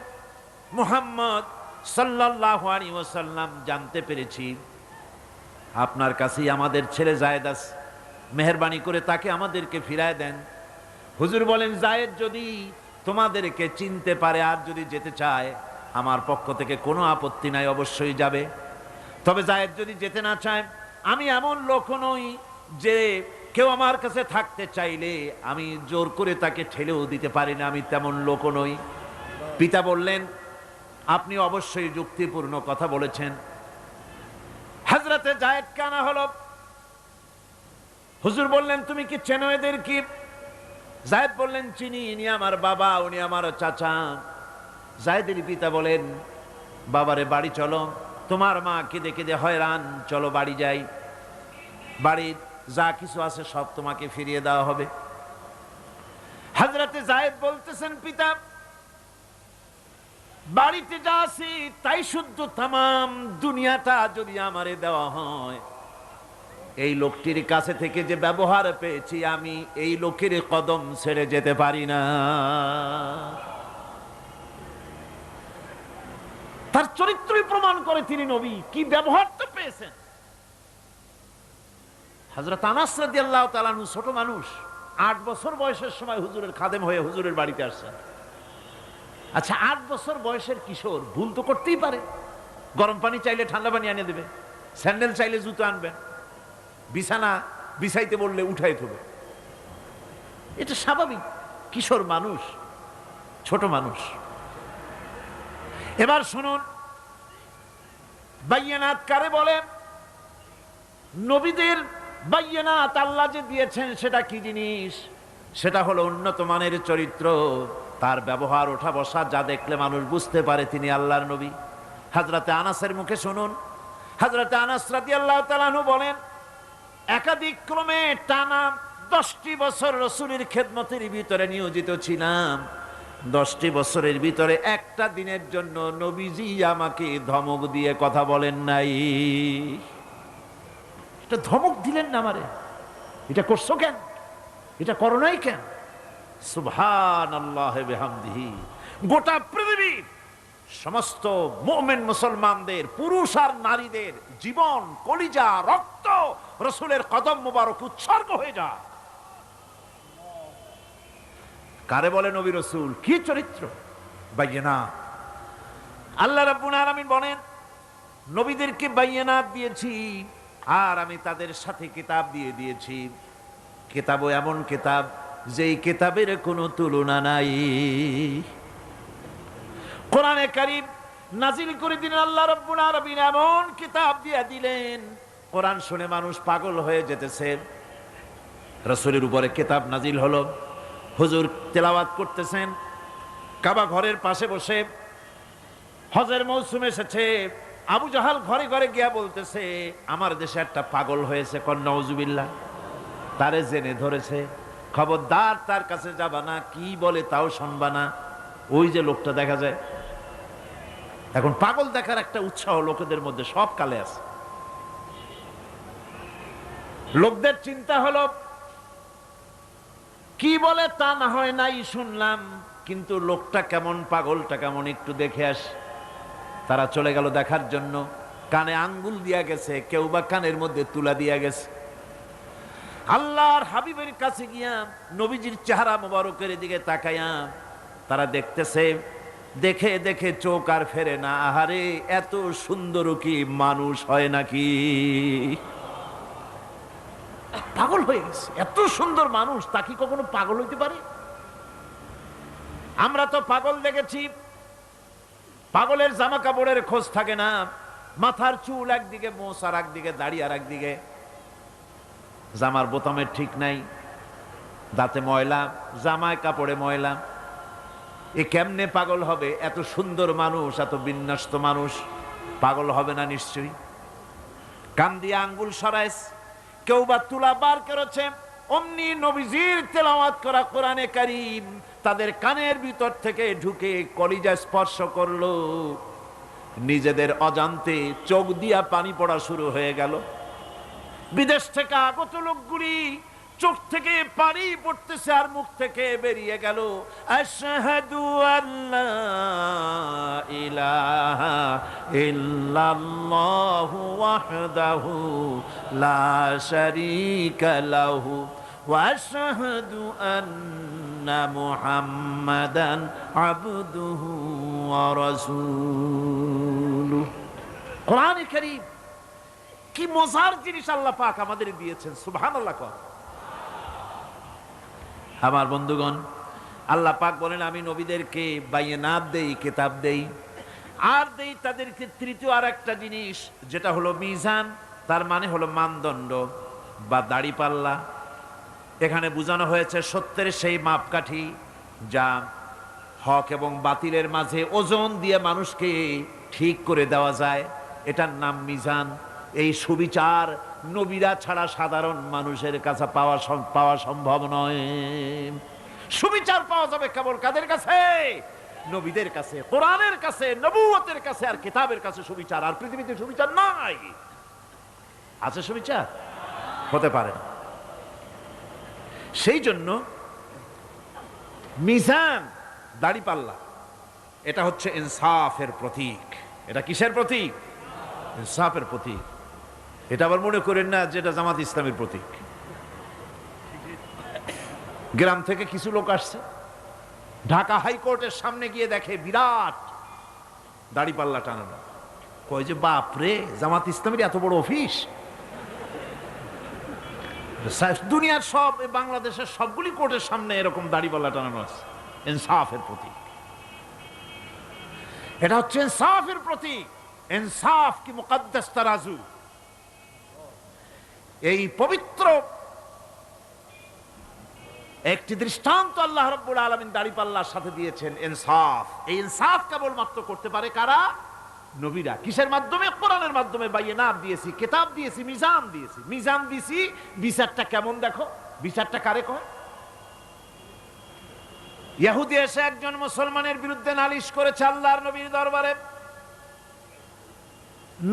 মুহাম্মদ সাল্লাল্লাহু আলাইহি ওয়াসাল্লাম, জানতে পেরেছি আপনার কাছেই আমাদের ছেলে যায়েদ আছে, মেহেরবানি করে তাকে আমাদেরকে ফিরায় দেন। হুজুর বলেন, যায়েদ যদি তোমাদেরকে চিনতে পারে আর যদি যেতে চায়, আমার পক্ষ থেকে কোনো আপত্তি নাই, অবশ্যই যাবে। তবে যায়েদ যদি যেতে না চায়, আমি এমন লোক নই যে কেউ আমার কাছে থাকতে চাইলে আমি জোর করে তাকে ঠেলেও দিতে পারি না, আমি তেমন লোক নই। পিতা বললেন, আপনি অবশ্যই যুক্তিপূর্ণ কথা বলেছেন। হযরতে যায়েদ কানা হলো। হুজুর বললেন, তুমি কি চেনো এদের? কি? যায়েদ বললেন, চিনি, ইনি আমার বাবা, উনি আমার চাচা। যায়েদের পিতা বলেন, বাবারে বাড়ি চলো, তোমার মা কেঁদে কেঁদে হয়রান, চলো বাড়ি যাই। বাড়ির যা কিছু আছে সব তোমাকে ফিরিয়ে দেওয়া হবে। হযরতে যায়েদ বলতেছেন, পিতা, বাড়িতে যা আছে তাই শুদ্ধ, তামাম দুনিয়াটা যদি আমারে দেওয়া হয়, এই লোকটির কাছে থেকে যে ব্যবহার পেয়েছি আমি এই লোকের কদম ছেড়ে যেতে পারি না। তার চরিত্রই প্রমাণ করে তিনি নবী, কি ব্যবহারটা পেয়েছেন। হযরত আনাস রাদিয়াল্লাহু তাআলা আনহু ছোট মানুষ, 8 বছর বয়সের সময় হুজুরের খাদেম হয়ে হুজুরের বাড়িতে আসছেন। আচ্ছা, 8 বছর বয়সের কিশোর ভুল তো করতেই পারে। গরম পানি চাইলে ঠান্ডা পানি এনে দেবে, স্যান্ডেল চাইলে জুতো আনবেন, বিছানা বিছাইতে বললে উঠাই দেবে, এটা স্বাভাবিক। কিশোর মানুষ, ছোট মানুষ। এবার শুনুন, বাইয়ানাত কারে বলে? নবীদের বাইয়ানাত আল্লাহ যে দিয়েছেন সেটা কি জিনিস? সেটা হলো উন্নত মানের চরিত্র, তার ব্যবহার, ওঠা বসা যা দেখলে মানুষ বুঝতে পারে তিনি আল্লাহর নবী। হযরতে আনাসের মুখে শুনুন, হযরতে আনাস রাদিয়াল্লাহু তাআলা আনহু বলেন, একাধিক ক্রমে টানা 10টি বছর রাসূলের খেদমতের ভিতরে নিয়োজিত ছিলাম। 10টি বছরের ভিতরে একটা দিনের জন্য নবীজি আমাকে ধমক দিয়ে কথা বলেন নাই। এটা ধমক দিলেন না আমারে, এটা করছো কেন, এটা করো নাই কেন? সুবহানাল্লাহি বিহামদিহি। গোটা পৃথিবীর সমস্ত মুমিন মুসলমানদের, পুরুষ আর নারীদের জীবন, কলিজা, রক্ত রাসূলের কদম মোবারক উৎসর্গ হয়ে যায়। কারে বলে নবী রাসূল? কি চরিত্র! বাইয়ানাত। আল্লাহ রাব্বুল আলামিন বলেন, নবীদেরকে বাইয়ানাত দিয়েছি আর আমি তাদের সাথে কিতাব দিয়ে দিয়েছি। কিতাবও এমন কিতাব যেই কিতাবের কোনো তুলনা নাই। কোরআনে কারীম নাজিল করে দিলেন আল্লাহ রাব্বুল আলামিন, এমন কিতাব দিয়ে দিলেন কোরআন শুনে মানুষ পাগল হয়ে যেতেছে। রাসূলের উপরে কিতাব নাজিল হলো, হুজুর তেলাওয়াত করতেছেন কাবা ঘরের পাশে বসে। হজের মৌসুম এসেছে, আবু জাহাল ঘরে ঘরে গিয়া বলতেছে, আমার দেশে একটা পাগল হয়েছে, কন নাউজুবিল্লাহ। তারে জেনে ধরেছে, খবরদার তার কাছে যাবা না, কি বলে তাও শুনবা না। ওই যে লোকটা দেখা যায় এখন, পাগল দেখার একটা উৎসাহ লোকেদের মধ্যে সব কালে আছে। লোকদের চিন্তা হলো, কি বলে তা না হয় নাই শুনলাম, কিন্তু লোকটা কেমন, পাগলটা কেমন, একটু দেখে আস। তারা চলে গেল দেখার জন্য। কানে আঙ্গুল দিয়া গেছে, কেউ বা কানের মধ্যে তুলা দিয়া গেছে। আল্লাহর হাবিবের কাছে গিয়া নবীজির চেহারা মোবারকের দিকে তাকাইয়া তারা দেখতেছে, দেখে দেখে চোখ আর ফেরে না। আহারে, এত সুন্দর কি মানুষ হয় নাকি? পাগল হয়ে গেছে। এত সুন্দর মানুষ, তা কি কখনো পাগল হইতে পারে? আমরা তো পাগল দেখেছি, পাগলের জামা কাপড়ের খোঁজ থাকে না, মাথার চুল একদিকে, মোছ আর একদিকে, দাড়ি আর একদিকে, জামার বোতামের ঠিক নাই, দাঁতে ময়লা, জামায় কাপড়ে ময়লা। এ কেমনে পাগল হবে? এত সুন্দর মানুষ, এত বিন্যস্ত মানুষ, পাগল হবে না নিশ্চয়ই। কান দিয়ে আঙ্গুল সরাইস, কেউ বা তুলা বার করেছে। অমনি নবীজির তেলাওয়াত করা কোরআনে কারীম তাদের কানের ভিতর থেকে ঢুকে কলিজা স্পর্শ করলো। নিজেদের অজান্তে চোখ দিয়া পানি পড়া শুরু হয়ে গেল। বিদেশ থেকে আগত লোকগুলি চোখ থেকে পানি পড়তেছে আর মুখ থেকে বেরিয়ে গেল, আশহাদু আল্লা ইলাহা ইল্লাল্লাহু ওয়াহদাহু লা শারীকা লাহু ওয়া আশহাদু আন্না মুহাম্মাদান আবদুহু ওয়া রাসূলুহু। কোরআনে কারীম কি মজার জিনিস আল্লাহ পাক আমাদের দিয়েছেন, সুবহানাল্লাহ। আমার বন্ধুগণ, আল্লাহ পাক বলেন, আমি নবীদেরকে বাইয়ানাত দেই, কিতাব দেই, আর দেই তাদেরকে তৃতীয় আর একটা জিনিস, যেটা হলো মিজান। তার মানে হলো মানদণ্ড বা দাড়িপাল্লা। এখানে বোঝানো হয়েছে সত্যের সেই মাপকাঠি যা হক এবং বাতিলের মাঝে ওজন দিয়ে মানুষকে ঠিক করে দেওয়া যায়, এটার নাম মিজান। এই সুবিচার নবীরা ছাড়া সাধারণ মানুষের কাছে পাওয়া সম্ভব নয়। সুবিচার পাওয়া যাবে কেবল কাদের কাছে? নবীদের কাছে, কোরআনের কাছে, নবুয়তের কাছে আর কিতাবের কাছে সুবিচার। আর পৃথিবীতে সুবিচার নাই। আছে সুবিচার? হতে পারে না। সেই জন্য মিজান, দাড়িপাল্লা, এটা হচ্ছে ইনসাফের প্রতীক। এটা কিসের প্রতীক? ইনসাফের প্রতীক। এটা আবার মনে করেন না যেটা জামাত ইসলামের প্রতীক। গ্রাম থেকে কিছু লোক আসছে, ঢাকা হাইকোর্টের সামনে গিয়ে দেখে বিরাট দাড়িপাল্লা টানানো। কয় যে বাপরে, জামাত ইসলামের এত বড় অফিস! দুনিয়ার সব, বাংলাদেশের সবগুলি কোর্টের সামনে এরকম দাড়িপাল্লা টানানো আছে। ইনসাফের প্রতীক। এটা হচ্ছে ইনসাফের প্রতীক। ইনসাফ কি মুকদ্দাস তারাজু। এই পবিত্র একটি দৃষ্টান্ত আল্লাহ রাব্বুল আলামিন দাড়িপাল্লার সাথে দিয়েছেন, ইনসাফ। এই ইনসাফ কেবলমাত্র করতে পারে কারা? নবীরা। কিসের মাধ্যমে? কোরআনের মাধ্যমে। বাইয়িনাত দিয়েছি, কিতাব দিয়েছি, মিজান দিয়েছি। মিজান দিয়েছি, বিচারটা কেমন দেখো। বিচারটা কারে কয়? ইহুদি এসে একজন মুসলমানের বিরুদ্ধে নালিশ করেছে আল্লাহর নবীর দরবারে।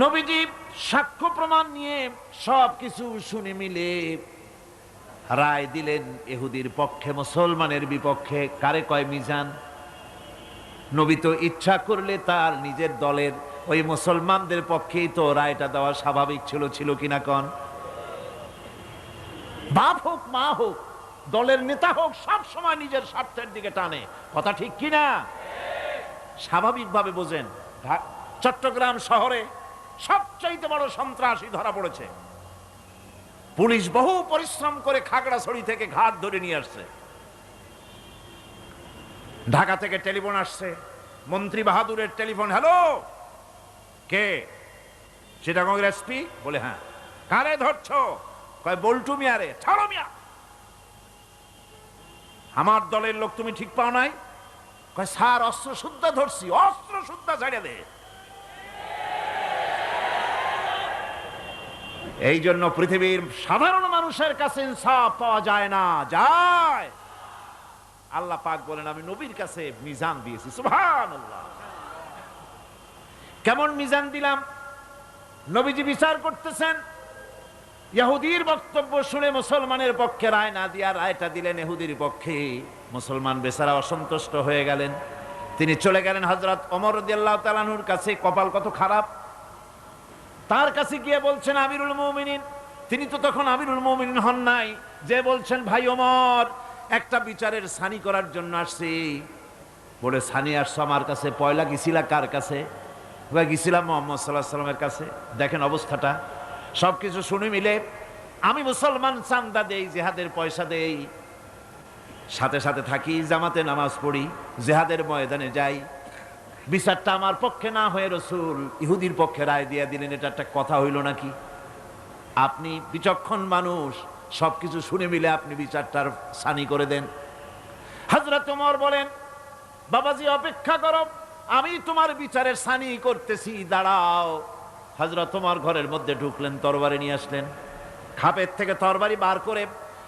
নবীজি সাক্ষ্য প্রমাণ নিয়ে সবকিছু শুনে মিলে রায় দিলেন ইহুদির পক্ষে, মুসলমানের বিপক্ষে। কারে কয়? মিজান। নবী তো ইচ্ছা করলে তার নিজের দলের ওই মুসলমানদের পক্ষেই তো রায়টা দেওয়া স্বাভাবিক ছিল। ছিল কিনা কন? বাপ হোক, মা হোক, দলের নেতা হোক, সব সময় নিজের স্বার্থের দিকে টানে। কথা ঠিক কিনা? স্বাভাবিকভাবে বোঝেন। চট্টগ্রাম শহরে সবচাইতে বড় সন্ত্রাসী ধরা পড়েছে। পুলিশ বহু পরিশ্রম করে খাগড়াছড়ি থেকে ঘাট ধরে নিয়ে আসছে। ঢাকা থেকে টেলিফোন আসছে, মন্ত্রী বাহাদুরের টেলিফোন। হ্যালো, কে? চিটাগংয়ের এসপি? বলে হ্যাঁ। কারে ধরছো? কয় বল্টু মিয়ারে। ছাড়ো মিয়া, আমার দলের লোক তুমি ঠিক পাও নাই? কয় স্যার, অস্ত্র শুদ্ধা ধরছি। অস্ত্র শুদ্ধা ছেড়ে দে। এই জন্য পৃথিবীর সাধারণ মানুষের কাছে ইনসাফ পাওয়া যায় না। যায় আল্লাহ পাক বলেন, আমি নবীর কাছে মিজান দিয়েছি। সুবহানাল্লাহ। কেমন মিজান দিলাম? নবীজি বিচার করতেছেন, ইহুদির বক্তব্য শুনে মুসলমানের পক্ষে রায় না দিয়া রায়টা দিলেন ইহুদির পক্ষে। মুসলমান বেচারা অসন্তুষ্ট হয়ে গেলেন। তিনি চলে গেলেন হযরত ওমর রাদিয়াল্লাহু তাআলা আনহুর কাছে। কপাল কত খারাপ! তার কাছে গিয়ে বলছেন, আমিরুল মুমিনিন। তিনি তো তখন আমিরুল মুমিনিন হন নাই। যে বলছেন, ভাই ওমর, একটা বিচারের সানি করার জন্য আসছি। বলে, সানি আসছো আমার কাছে? পয়লা গেছিলা কার কাছে? গেছিলাম মুহাম্মদ সাল্লাল্লাহু আলাইহি ওয়াসাল্লামের কাছে। দেখেন অবস্থাটা। সবকিছু শুনে মিলে আমি মুসলমান, চান্দা দেই, জিহাদের পয়সা দেই, সাথে সাথে থাকি, জামাতে নামাজ পড়ি, জিহাদের ময়দানে যাই। বিচারটা আমার পক্ষে না হয়ে রাসূল ইহুদির পক্ষে রায় দিয়ে দিলেন। এটা একটা কথা হইল নাকি? আপনি বিচক্ষণ মানুষ, সবকিছু শুনে মিলে আপনি বিচারটার সানি করে দেন। হযরত ওমর বলেন, বাবাজি অপেক্ষা করো, আমি তোমার বিচারের সানি করতেছি, দাঁড়াও। হযরত ওমর ঘরের মধ্যে ঢুকলেন, তরবারি নিয়ে আসলেন। খাপের থেকে তরবারি বার করে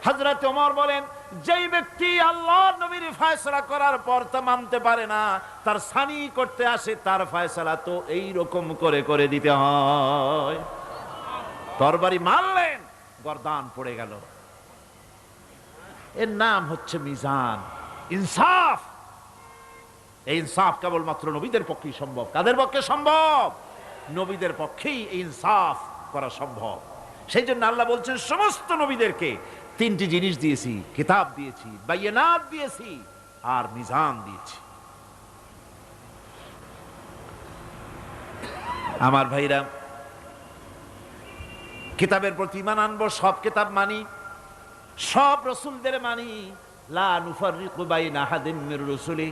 হযরত ওমর বলেন, যেই ব্যক্তি আল্লাহর নবীর ফয়সালা করার পর তা মানতে পারে না, তার সানি করতে আসে, তার ফয়সালা তো এই রকম করে করে দিতে হয়। তরবারি মারলেন, গর্দান পড়ে গেল। এর নাম হচ্ছে মিজান, ইনসাফ। এই ইনসাফ কেবলমাত্র নবীদের পক্ষেই সম্ভব। কাদের পক্ষে সম্ভব? নবীদের পক্ষেই এই ইনসাফ করা সম্ভব। সেই জন্য আল্লাহ বলছেন, সমস্ত নবীদেরকে তিনটি জিনিস দিয়েছি, কিতাব দিয়েছি, বাইয়িনাত দিয়েছি, আর মিজান দিয়েছি। আমার ভাইরা, কিতাবের প্রতি ঈমান আনবো, সব কিতাব মানি, সব রাসূলদের মানি। লা নুফাররিকু বাইনা আহাদিন মির রুসুলি।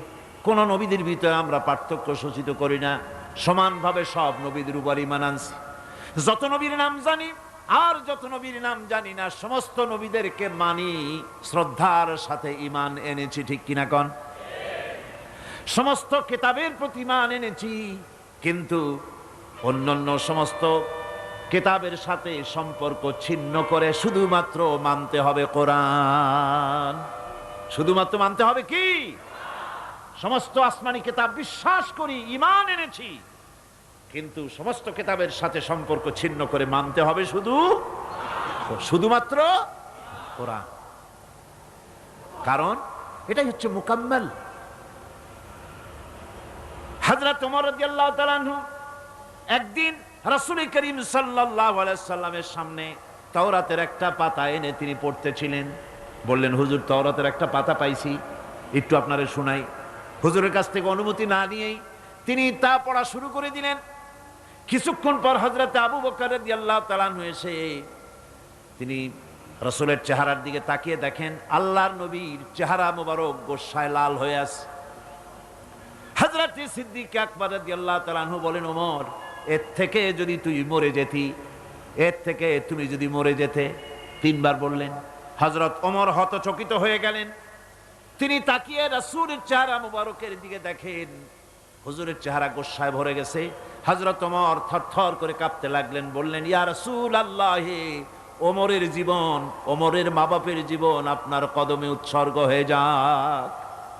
কোন নবীদের ভিতরে আমরা পার্থক্য সূচিত করি না, সমানভাবে সব নবীদের উপর ঈমান আনছি। যত নবীর নাম জানি আর যত নবীর নাম জানি না, সমস্ত নবীদেরকে মানি, শ্রদ্ধার সাথে ঈমান এনেছি। ঠিক কিনা কন? সমস্ত কিতাবের প্রতি ঈমান এনেছি, কিন্তু অন্যান্য সমস্ত কিতাবের সাথে সম্পর্ক ছিন্ন করে শুধুমাত্র মানতে হবে কোরআন। শুধুমাত্র মানতে হবে কি? সমস্ত আসমানি কিতাব বিশ্বাস করি, ঈমান এনেছি, কিন্তু সমস্ত কিতাবের সাথে সম্পর্ক ছিন্ন করে মানতে হবে শুধুমাত্র কোরআন। কারণ এটাই হচ্ছে মুকাম্মাল। হযরত ওমর রাদিয়াল্লাহু তাআলা আনহু একদিন রাসূল করিম সাল্লাল্লাহু আলাইহি সাল্লামের সামনে তাওরাতের একটা পাতা এনে তিনি পড়তেছিলেন। বললেন, হুজুর, তাওরাতের একটা পাতা পাইছি, একটু আপনারে শোনাই। হুজুরের কাছ থেকে অনুমতি না নিয়েই তিনি তা পড়া শুরু করে দিলেন। কিছুক্ষণ পর হযরত আবু বকর রাদিয়াল্লাহু তাআলা আনহু এসে তিনি রাসূলের চেহারার দিকে তাকিয়ে দেখেন আল্লাহর নবীর চেহারা মোবারক গোসায় লাল হয়ে আছে। হযরত সিদ্দিক আকবর রাদিয়াল্লাহু তাআলা আনহু বলেন, ওমর, এর থেকে যদি তুই মরে যেতি, এর থেকে তুমি যদি মরে যেতে। তিনবার বললেন। হযরত ওমর হতচকিত হয়ে গেলেন। তিনি তাকিয়ে রাসূলের চেহারা মোবারকের দিকে দেখেন হুজুরের চেহারা গোসায় ভরে গেছে। হযরত ওমর থরথর করে কাঁপতে লাগলেন। বললেন, ইয়া রাসূলুল্লাহ, ওমরের জীবন, ওমরের মা বাপের জীবন আপনার কদমে উৎসর্গ হয়ে যাক।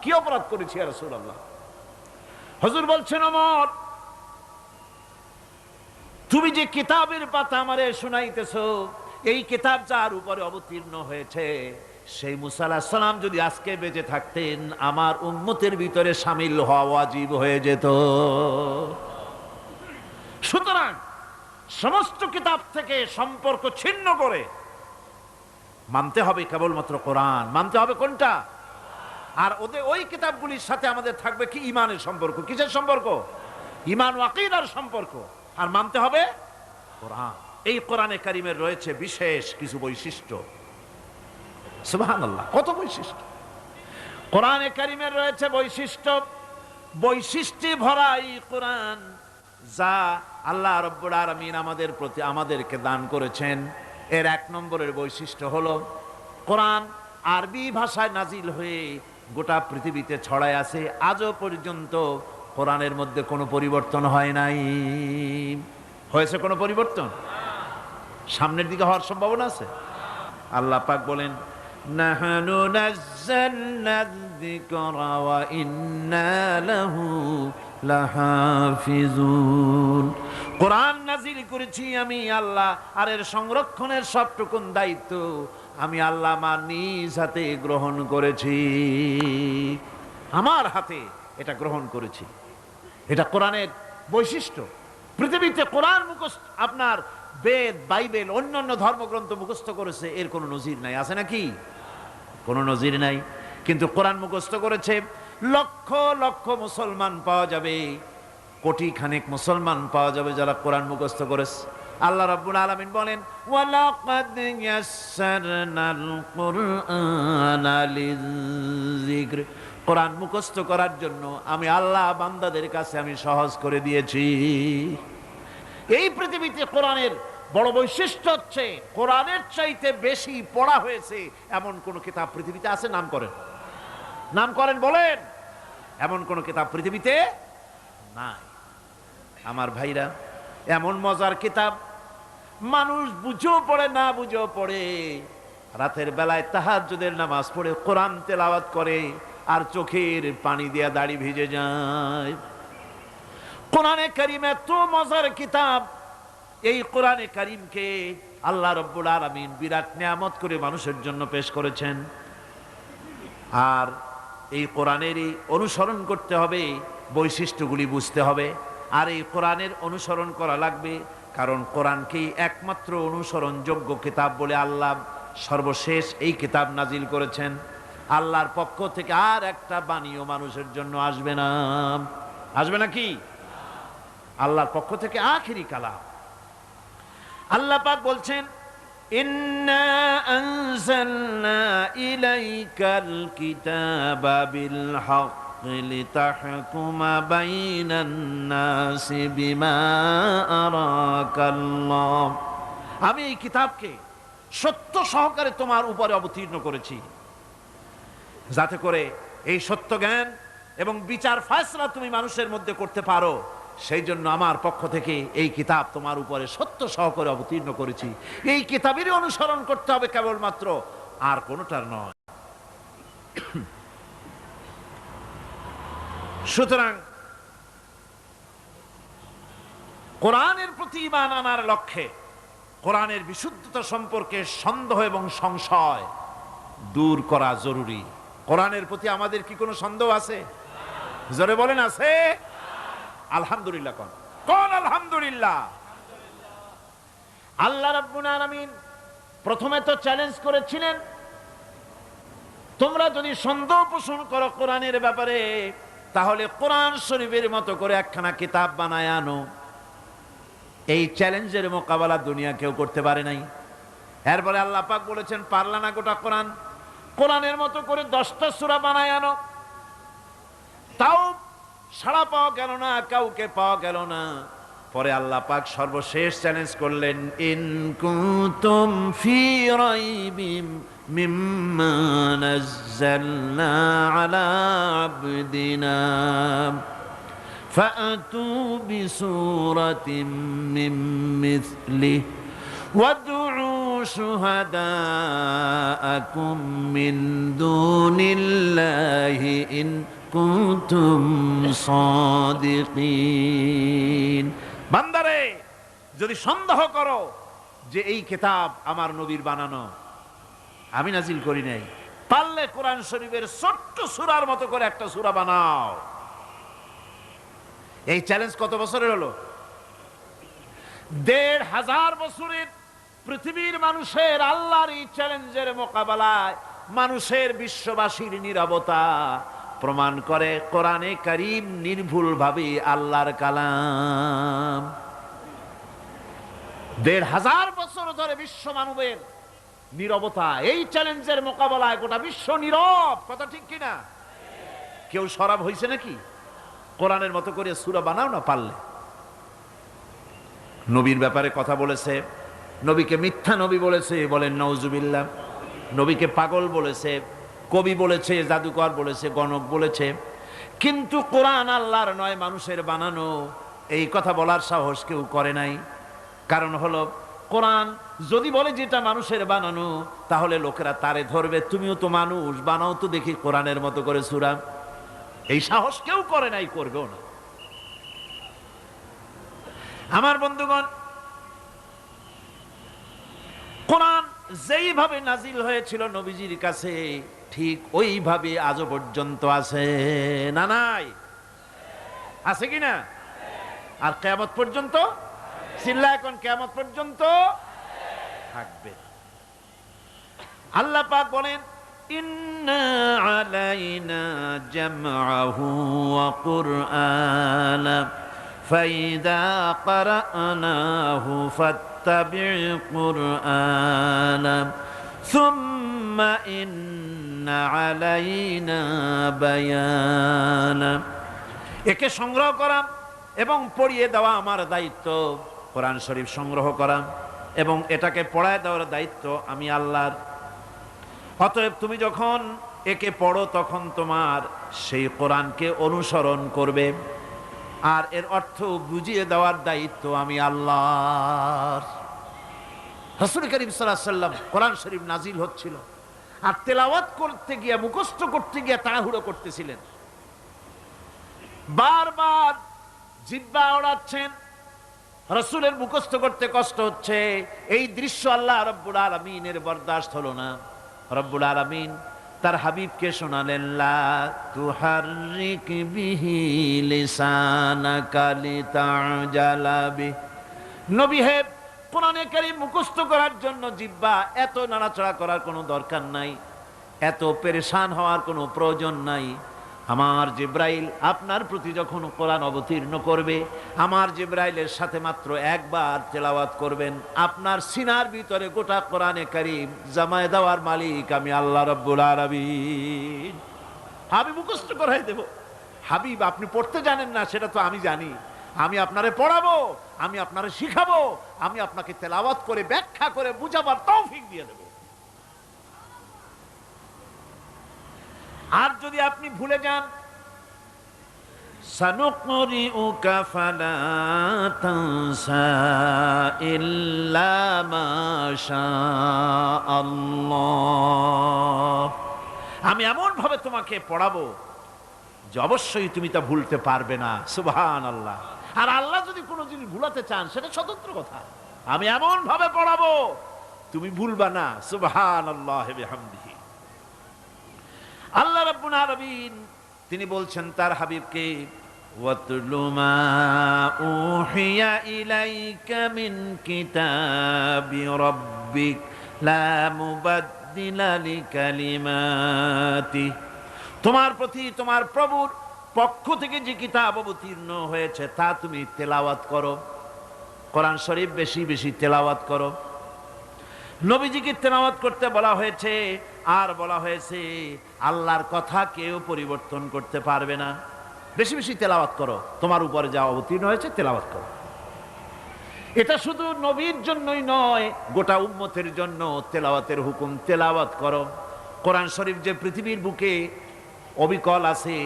কি অপরাধ করেছি ইয়া রাসূলুল্লাহ? হুজুর বলছেন, ওমর, তুমি যে কিতাবের পাতা আমারে শোনাইতেছো, এই কিতাব যার উপরে অবতীর্ণ হয়েছে সেই মুসা আলাইহিস সালাম যদি আজকে বেঁচে থাকতেন আমার উম্মতের ভিতরে শামিল হওয়া ওয়াজিব হয়ে যেত। সুতরাং সমস্ত কিতাব থেকে সম্পর্ক ছিন্ন করে মানতে হবে কেবলমাত্র কোরআন। মানতে হবে কোনটা? আর ওই কিতাবগুলির সাথে আমাদের থাকবে কি? ঈমানের সম্পর্ক। কিসের সম্পর্ক? ঈমান ও আকীদার সম্পর্ক। আর মানতে হবে কোরআন। এই কোরআনে কারিমের রয়েছে বিশেষ কিছু বৈশিষ্ট্য। সুবহানাল্লাহ, কত বৈশিষ্ট্য! কোরআনে কারিমের রয়েছে বৈশিষ্ট্যে ভরা এই কোরআন, যা আল্লাহ রাব্বুল আলামিন আমাদেরকে দান করেছেন। এর এক নম্বরের বৈশিষ্ট্য হলো কোরআন আরবি ভাষায় নাজিল হয়ে গোটা পৃথিবীতে ছড়ায় আছে। আজও পর্যন্ত কোরআনের মধ্যে কোনো পরিবর্তন হয় নাই। হয়েছে কোনো পরিবর্তন? সামনের দিকে হওয়ার সম্ভাবনা আছে। আল্লাহ পাক বলেন, নাহনু নাযালনা যিকরা ওয়া ইন্না লাহু লাহাফিজুন। কোরআন নাজিল করেছি আমি আল্লাহ, আর এর সংরক্ষণের সবটুকুন দায়িত্ব আমি আল্লাহ আমার নিজ হাতে গ্রহণ করেছি। আমার হাতে এটা গ্রহণ করেছি। এটা কোরআনের বৈশিষ্ট্য। পৃথিবীতে কোরআন মুখস্থ, আপনার বেদ, বাইবেল, অন্যান্য ধর্মগ্রন্থ মুখস্থ করেছে, এর কোনো নজির নাই। আছে নাকি? কোনো নজির নাই। কিন্তু কোরআন মুখস্থ করেছে লক্ষ লক্ষ মুসলমান পাওয়া যাবে, কোটি খানেক মুসলমান পাওয়া যাবে যারা কোরআন মুখস্থ করেছে। আল্লাহ রাব্বুল আলামিন বলেন, ওয়ালাকাদ ইয়াসসারনাল কুরআনা লিযিকর। কোরআন মুখস্থ করার জন্য আমি আল্লাহ বান্দাদের কাছে আমি সহজ করে দিয়েছি। এই পৃথিবীতে কোরআনের বড় বৈশিষ্ট্য হচ্ছে কোরআনের চাইতে বেশি পড়া হয়েছে এমন কোন কিতাব পৃথিবীতে আছে? নাম করেন, নাম করেন, বলেন। এমন কোন কিতাব পৃথিবীতে নাই। আমার ভাইরা, এমন মজার কিতাব মানুষ বুঝেও পড়ে, না বুঝেও পড়ে। রাতের বেলায় তাহাজ্জুদের নামাজ পড়ে কোরআন তেলাওয়াত করে, আর চোখের পানি দিয়া দাড়ি ভিজে যায়। কোরআনে কারীম এত মজার কিতাব। এই কোরআনে কারীমকে আল্লাহ রাব্বুল আলামিন বিরাট নিয়ামত করে মানুষের জন্য পেশ করেছেন। আর এই কোরআনেরই অনুসরণ করতে হবে, বৈশিষ্ট্যগুলি বুঝতে হবে। আর এই কোরআনের অনুসরণ করা লাগবে, কারণ কোরআনকেই একমাত্র অনুসরণযোগ্য কিতাব বলে আল্লাহ সর্বশেষ এই কিতাব নাজিল করেছেন। আল্লাহর পক্ষ থেকে আর একটা বাণীও মানুষের জন্য আসবে না। আসবে নাকি? আল্লাহর পক্ষ থেকে আখিরি কালাম। আল্লাহ পাক বলছেন, ইন্না আনজালনা ইলাইকাল কিতাবা বিল হাক্কি লিতাহকুমা বাইনান নাসি বিমা আরাকাল্লাহ। আমি এই কিতাবকে সত্য সহকারে তোমার উপরে অবতীর্ণ করেছি, যাতে করে এই সত্য জ্ঞান এবং বিচার ফয়সালা তুমি মানুষের মধ্যে করতে পারো। সেই জন্য আমার পক্ষ থেকে এই কিতাব তোমার উপরে সত্য সহকারে অবতীর্ণ করেছি। এই কিতাবেরই অনুসরণ করতে হবে কেবলমাত্র, আর কোনোটার নয়। সুতরাং কোরআনের প্রতি ঈমান আনার লক্ষ্যে কোরআনের বিশুদ্ধতা সম্পর্কে সন্দেহ এবং সংশয় দূর করা জরুরি। কোরআনের প্রতি আমাদের কি কোনো সন্দেহ আছে? জোরে বলেন আছে? আলহামদুলিল্লাহ কোন কোন আলহামদুলিল্লাহ। আল্লাহ রাব্বুল আলামিন প্রথমে তো চ্যালেঞ্জ করেছিলেন, তোমরা যদি সন্দেহ পোষণ করো কোরআনের ব্যাপারে, তাহলে কোরআন শরীফের মতো করে একখানা কিতাব বানায় আনো। এই চ্যালেঞ্জের মোকাবেলা দুনিয়া কেউ করতে পারে নাই। এরপরে আল্লাহ পাক বলেছেন, পারলা না গোটা কোরআন, কোরআনের মতো করে 10টা সূরা বানায় আনো। তাও সাড়া পাওয়া গেল না, কাউকে পাওয়া গেল না। পরে আল্লাহ পাক সর্বশেষ চ্যালেঞ্জ করলেন, ইন কুনতুম ফি রাইবিম মিম্মা নাযালনা আলা আবদিনা ফাআতু বিসূরাতিন মিন মিসলিহি ওয়াদউ শুহাদাআকুম মিন দুনিল্লাহি ইন কুনতুম সাদিকিন। বান্দারে, যদি সন্দেহ করো যে এই কিতাব আমার নবীর বানানো, আমি নাজিল করি নাই, পারলে কোরআন শরীফের ছোট্ট সূরার মতো করে একটা সূরা বানাও। এই চ্যালেঞ্জ কত বছরের হলো? ১৫০০ বছরের পৃথিবীর মানুষের আল্লাহর এই চ্যালেঞ্জের মোকাবেলায় মানুষের, বিশ্ববাসীর নীরবতা প্রমাণ করে কোরআনে কারীম নির্ভুলভাবে আল্লাহর কালাম। ১৫০০ বছর ধরে বিশ্ব মানবের নীরবতা, এই চ্যালেঞ্জের মোকাবেলায় গোটা বিশ্ব নীরব। কথা ঠিক কিনা? কেউ সরব হয়েছে নাকি? কোরআনের মতো করে সূরা বানাও না পারলে। নবীর ব্যাপারে কথা বলেছে, নবীকে মিথ্যা নবী বলেছে, বলেন নাউজুবিল্লাহ। নবীকে পাগল বলেছে, কবি বলেছে, জাদুকর বলেছে, গণক বলেছে। কিন্তু কোরআন আল্লাহর নয়, মানুষের বানানো, এই কথা বলার সাহস কেউ করে নাই। কারণ হলো, কোরআন যদি বলে যেটা মানুষের বানানো, তাহলে লোকেরা তারে ধরবে, তুমিও তো মানুষ, বানাও তো দেখি কোরআনের মতো করে সূরা। এই সাহস কেউ করে নাই, করবেও না। আমার বন্ধুগণ, কোরআন যেইভাবে নাজিল হয়েছিল নবীজির কাছে, ঠিক ওইভাবে আজও পর্যন্ত আছে না? নাই? আছে কি না? আর কিয়ামত পর্যন্ত চিল্লা, এখন কিয়ামত পর্যন্ত থাকবে। আল্লাহ পাক বলেন, ইন্না আলাইনা জামআহু ওয়া কুরআনা ফাইদা ক্বারানাহু ফাত্তাবি' কুরআনা সুম্মা ইন্না আলাইনা বায়ানা। একে সংগ্রহ করা এবং পড়িয়ে দেওয়া আমার দায়িত্ব। কোরআন শরীফ সংগ্রহ করা এবং এটাকে পড়ায় দেওয়ার দায়িত্ব আমি আল্লাহর। অতএব তুমি যখন একে পড়ো, তখন তোমার সেই কোরআনকে অনুসরণ করবে, আর এর অর্থ বুঝিয়ে দেওয়ার দায়িত্ব আমি আল্লাহর। রাসূল করিম সাল্লাল্লাহু আলাইহি ওয়াসাল্লাম কোরআন শরীফ নাজিল হচ্ছিল, আর তেলাওয়াত করতে গিয়ে, মুখস্থ করতে গিয়ে তাড়াহুড়ো করতেছিলেন। বারবার জিহ্বা ওড়াচ্ছেন, রাসূলের মুখস্থ করতে কষ্ট হচ্ছে। এই দৃশ্য আল্লাহ রাব্বুল আলামিনের বরদাস্ত হলো না। রব্বুল আলামিন তার হাবিবকে শোনালেন, লা তুহাররিক বিহি লিসানাকা লিতাজালা বিহি। নবী হে, কোরআনে কারীম মুখস্থ করার জন্য জিহ্বা এত নাড়াচাড়া করার কোনো দরকার নাই, এত পেরেশান হওয়ার কোনো প্রয়োজন নাই। আমার জিব্রাইল আপনার প্রতি যখন কোরআন অবতীর্ণ করবে, আমার জিব্রাইলের সাথে মাত্র একবার তেলাওয়াত করবেন, আপনার সিনার ভিতরে গোটা কোরআনে কারীম জামায়ে দেওয়ার মালিক আমি আল্লাহ রাব্বুল আলামিন। আমি মুখস্থ করাই দেব। হাবিব, আপনি পড়তে জানেন না সেটা তো আমি জানি, আমি আপনারে পড়াবো, আমি আপনারে শিখাবো, আমি আপনাকে তেলাওয়াত করে ব্যাখ্যা করে বুঝাবার তৌফিক দিয়ে দেব। আর যদি আপনি ভুলে যান, সানুকরিউকা ফালা তানসা ইল্লা মা শাআল্লাহ। আমি এমন ভাবে তোমাকে পড়াবো যে অবশ্যই তুমি তা ভুলতে পারবে না। সুবহানাল্লাহ। আর আল্লাহ যদি কোনো জিনিস ভুলাতে চান সেটা স্বতন্ত্র কথা। আমি এমন ভাবে পড়াবো তুমি ভুলবা না। সুবহানাল্লাহি বিহামদিহি। আল্লাহ রাব্বুল আলামিন তিনি বলছেন তার হাবিবকে, ওয়াতলু মা উহিয়া ইলাইকা মিন কিতাবি রাব্বিক লা মুবাদদিলা লিকালিমাতি। তোমার প্রতি তোমার প্রভুর পক্ষ থেকে যে কিতাব অবতীর্ণ হয়েছে তা তুমি তেলাওয়াত করো। কোরআন শরীফ বেশি বেশি তেলাওয়াত করো। নবীজিকে তেলাওয়াত করতে বলা হয়েছে, আর বলা হয়েছে আল্লাহর কথা কেউ পরিবর্তন করতে পারবে না। বেশি বেশি তেলাওয়াত করো, তোমার উপরে যা অবতীর্ণ হয়েছে তেলাওয়াত করো। এটা শুধু নবীর জন্যই নয়, গোটা উম্মতের জন্য তেলাওয়াতের হুকুম। তেলাওয়াত করো। কোরআন শরীফ যে পৃথিবীর বুকে অবিকল আছে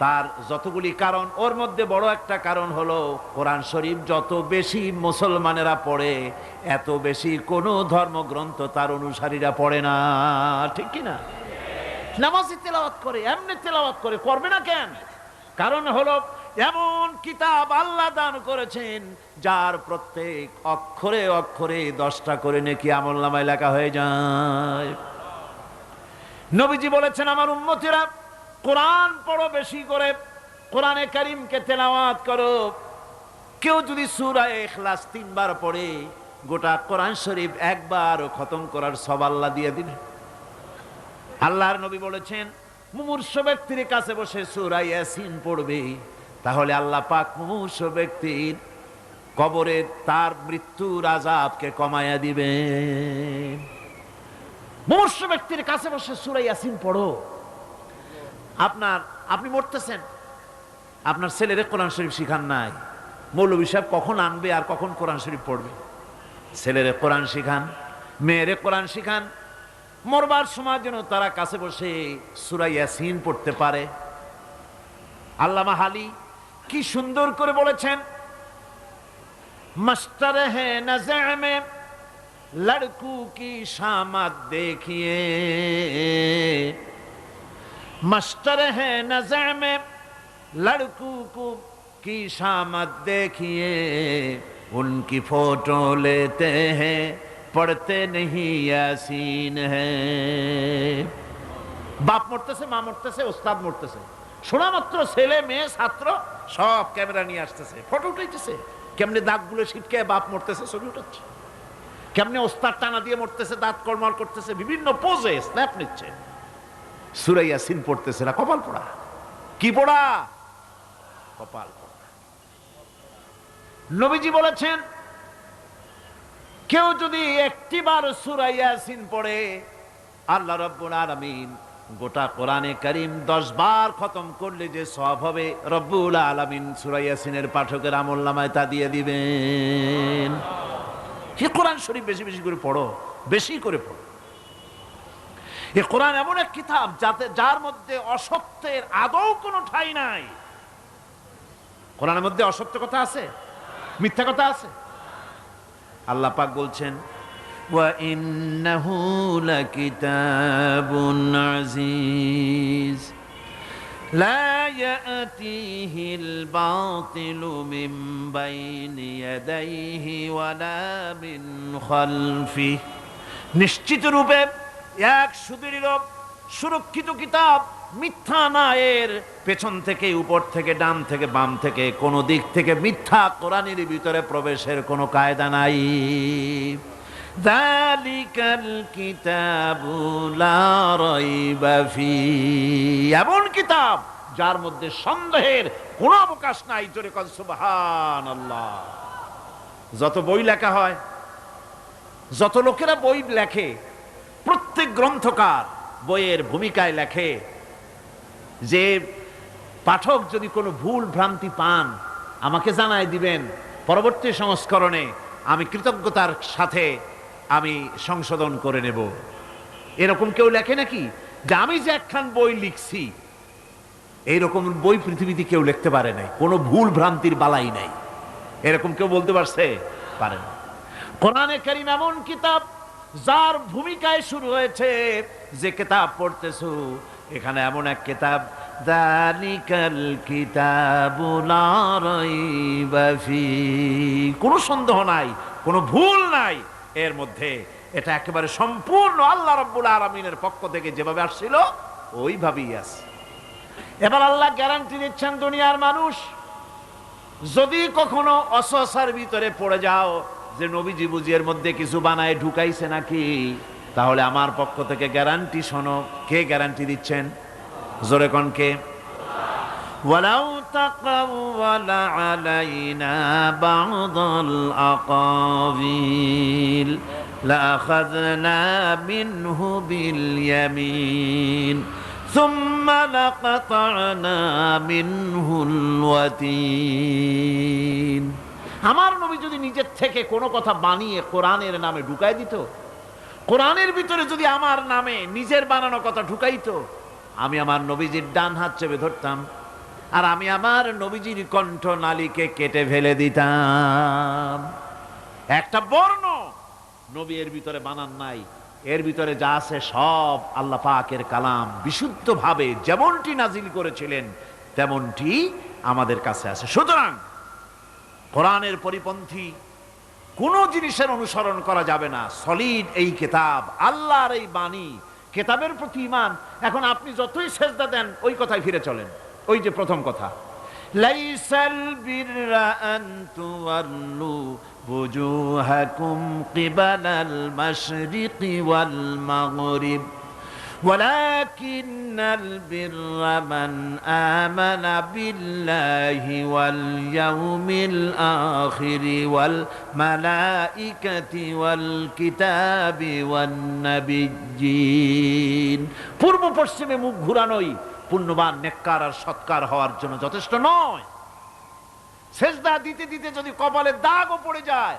তার যতগুলি কারণ, ওর মধ্যে বড় একটা কারণ হলো কোরআন শরীফ যত বেশি মুসলমানেরা পড়ে এত বেশি কোনো ধর্মগ্রন্থ তার অনুসারীরা পড়ে না। ঠিক কি না? নামাজে তেলাওয়াত করে, এমনি তেলাওয়াত করে, করবে না কেন? কারণ হলো এমন কিতাব আল্লাহ দান করেছেন যার প্রত্যেক অক্ষরে অক্ষরে 10টা করে নেকি আমলনামায় লেখা হয়ে যায়। নবীজি বলেছেন আমার উম্মতেরা কোরআন পড়ো বেশি করে, কোরআনে কারীমকে তেলাওয়াত করো। কেউ যদি সূরা ইখলাস 3 বার পড়ে গোটা কোরআন শরীফ একবার খতম করার সওয়াব আল্লাহ দিয়ে দিবেন। আল্লাহর নবী বলেছেন মুমূর্ষ ব্যক্তির কাছে বসে সূরা ইয়াসিন পড়বে তাহলে আল্লাহ পাক মুমূর্ষ ব্যক্তির কবরে তার মৃত্যুর আযাবকে কমায়া দিবেন। মুমূর্ষ ব্যক্তির কাছে বসে সূরা ইয়াসিন পড়ো। আপনি মরতেছেন, আপনার ছেলেরে কোরআন শরীফ শিখান নাই, মৌলভী সাহেব কখন আনবে আর কখন কোরআন শরীফ পড়বে? ছেলেরে কোরআন শিখান, মেয়েরে কোরআন শিখান, মরবার সময় যেন তারা কাছে বসে সূরা ইয়াসিন পড়তে পারে। আল্লামা হালি কি সুন্দর করে বলেছেন, মাস্টার হে নজর মে লড়কু কি শামাত দেখিয়ে, मास्टर है नजर में लड़कों को की शामत देखिए, उनकी फोटो लेते हैं पढ़ते नहीं यासीन है। बाप मरतेছে, মা মরতেছে, ওস্তাদ মরতেছে, শোনা মাত্র ছেলে মেয়ে ছাত্র সব ক্যামেরা নিয়ে আসতেছে, ফটো উঠাইতেছে। কেমনে দাগগুলো ছিটকে বাপ মরতেছে ছবি উঠাচ্ছে, কেমনে ওস্তাদ টানা দিয়ে মরতেছে, দাঁত কর্মাল করতেছে, বিভিন্ন পোজে স্ন্যাপ নিচ্ছে। সূরা ইয়াসিন পড়তেছে না, কপাল পোড়া। কি পোড়া? কপাল পোড়া। নবীজি বলেছেন কেউ যদি একটিবার সূরা ইয়াসিন পড়ে আল্লাহ রাব্বুল আলামিন গোটা কোরআনে কারীম 10 বার খতম করলে যে সওয়াব হবে রব্বুল আলামিন সূরা ইয়াসিনের পাঠকের আমলনামায় তা দিয়ে দিবেন। এই কোরআন শরীফ বেশি বেশি করে পড়ো, বেশি করে পড়ো। এই কোরআন এমন এক কিতাব যার মধ্যে অসত্যের আদৌ কোনো ঠাঁই নাই। কোরআনের মধ্যে অসত্য কথা আছে? মিথ্যা কথা আছে? আল্লাহ পাক বলছেন ওয়া ইন্নাহু লাকিতাবুন আজিজ লা ইয়াতিহিল বাতিলু মিন বাইনি ইয়াদাইহি ওয়ালা মিন খালফিহি। নিশ্চিত রূপে এক সুদৃঢ় সুরক্ষিত কিতাব, মিথ্যা না এর পেছন থেকে, উপর থেকে, ডান থেকে, বাম থেকে, কোন দিক থেকে মিথ্যা কোরআনের ভিতরে প্রবেশের কোনো কায়দা নাই। যালিকাল কিতাবু লা রাইবা ফীহি, এমন কিতাব যার মধ্যে সন্দেহের কোনো অবকাশ নাই। জোরে কর সুবহানাল্লাহ। যত বই লেখা হয়, যত লোকেরা বই লেখে, প্রত্যেক গ্রন্থকার বইয়ের ভূমিকায় লেখে যে পাঠক যদি কোনো ভুল ভ্রান্তি পান আমাকে জানাই দিবেন, পরবর্তী সংস্করণে আমি কৃতজ্ঞতার সাথে আমি সংশোধন করে নেব। এরকম কেউ লেখে নাকি যে আমি যে একখান বই লিখছি এইরকম বই পৃথিবীতে কেউ লিখতে পারে নাই, কোনো ভুল ভ্রান্তির বালাই নাই, এরকম কেউ বলতে পারছে? পারে না। কোরআনে কারীম এমন কিতাব যার ভূমিকায় শুরু হয়েছে, যে কিতাব পড়তেছো এখানে এমন এক কিতাব, যালিকাল কিতাবু লা রাইবা ফীহি, কোনো সন্দেহ নাই, কোনো ভুল নাই এর মধ্যে। এটা একেবারে সম্পূর্ণ আল্লাহ রাব্বুল আলামিনের পক্ষ থেকে যেভাবে আসছিল ওইভাবেই আছে। এবার আল্লাহ গ্যারান্টি দিচ্ছেন, দুনিয়ার মানুষ যদি কখনো অসসার ভিতরে পড়ে যাও যে নবীজি বুঝি এর মধ্যে কিছু বানায় ঢুকাইছে নাকি, তাহলে আমার পক্ষ থেকে গ্যারান্টি শোনো। কে গ্যারান্টি দিচ্ছেন? জোরে কোন কে? ওয়ালাউ তাকাওয়ালা আলাইনা বা'দাল আকাবিল লাআখাযনা মিনহু বিল ইয়ামিন সুম্মা লাকাতা'না মিনহুল ওয়াতিন। আমার নবী যদি নিজের থেকে কোনো কথা বানিয়ে কোরআনের নামে ঢুকাই দিত, কোরআনের ভিতরে যদি আমার নামে নিজের বানানো কথা ঢুকাইতো, আমি আমার নবীজির ডান হাত চেপে ধরতাম, আর আমি আমার নবীজির কণ্ঠ নালীকে কেটে ফেলে দিতাম। একটা বর্ণ নবী এর ভিতরে বানান নাই, এর ভিতরে যা আছে সব আল্লাহ পাকের কালাম, বিশুদ্ধভাবে যেমনটি নাজিল করেছিলেন তেমনটি আমাদের কাছে আছে। সুতরাং কোরআনের পরিপন্থী কোনো জিনিসের অনুসরণ করা যাবে না। সলিড এই কিতাব, আল্লাহর এই বাণী, কিতাবের প্রতি ঈমান। এখন আপনি যতই সেজদা দেন ওই কথায় ফিরে চলেন, ওই যে প্রথম কথা, লাইসাল বিররা আন তুওয়াল্লু বুজুহাকুম কিবালাল মাশরিকি ওয়াল মাগরিব ولكن البر من آمن بالله واليوم الآخر والملائكة والكتاب والنبيين। পূর্ব পশ্চিমে মুখ ঘুরানোই পুণ্যবান নেককার আর সৎকার হওয়ার জন্য যথেষ্ট নয়। সেজদা দিতে দিতে যদি কপালে দাগও পড়ে যায়,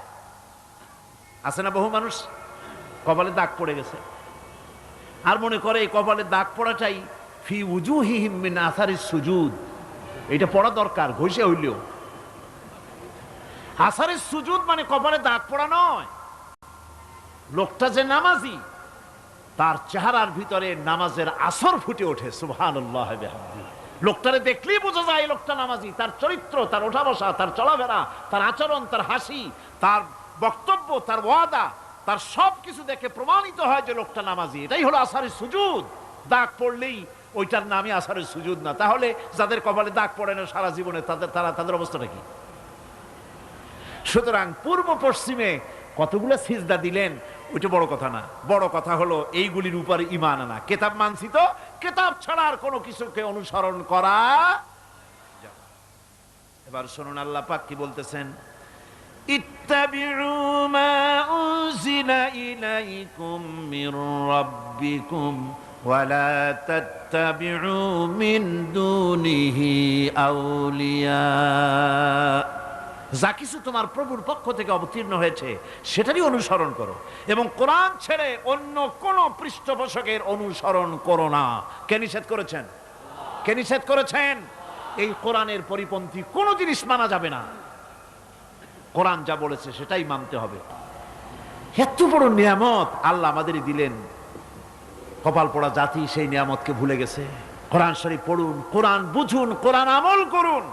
আছে না বহু মানুষ কপালে দাগ পড়ে গেছে আর মনে করে এই কপালে দাগ পড়াটাই ফি উজুহিহিম মিন আসারিস সুজুদ, এটা পড়া দরকার ঘষে হইলেও। আসারিস সুজুদ মানে কপালে দাগ পড়া নয়। লোকটা যে নামাজি, তার চেহারার ভিতরে নামাজের আসর ফুটে ওঠে। সুবহানাল্লাহ বিহামদিহি। লোকটারে দেখলেই বোঝা যায় এই লোকটা নামাজি। তার চরিত্র, তার ওঠা বসা, তার চলাফেরা, তার আচরণ, তার হাসি, তার বক্তব্য, তার ওয়াদা, তার সব কিছু দেখে প্রমাণিত হয় যে লোকটা নামাজি। এটাই হলো আসারের সুজুদ। দাগ পড়লেই ওইটার নামই আসারের সুজুদ না। তাহলে যাদের কপালে দাগ পড়ে না সারা জীবনে, তাদের অবস্থাটা কি? সুতরাং পূর্ব পশ্চিমে কতগুলো সিজদা দিলেন ওইটা বড় কথা না। বড় কথা হলো এইগুলির উপর ঈমান আনা। কিতাব মানছি তো, কিতাব ছাড়ার কোনো কিছুকে অনুসরণ করা। এবার শুনুন আল্লাহ পাক কি বলতেছেন, ইত্তাবিউ মা উনজিলা ইলাইকুম মির রাব্বিকুম ওয়া লা তাত্তাবিউ মিন দুনিহি আউলিয়া। যা কিছু তোমার প্রভুর পক্ষ থেকে অবতীর্ণ হয়েছে সেটারই অনুসরণ করো, এবং কোরআন ছেড়ে অন্য কোন পৃষ্ঠপোষকের অনুসরণ করো না। কে নিষেধ করেছেন? কে নিষেধ করেছেন? এই কোরআনের পরিপন্থী কোনো জিনিস মানা যাবে না। কোরআন যা বলেছে সেটাই মানতে হবে। এত বড় নিয়ামত আল্লাহ আমাদেরই দিলেন, কপাল পোড়া জাতি সেই নিয়ামতকে ভুলে গেছে। কোরআন শরীফ পড়ুন, কোরআন বুঝুন, কোরআন আমল করুন,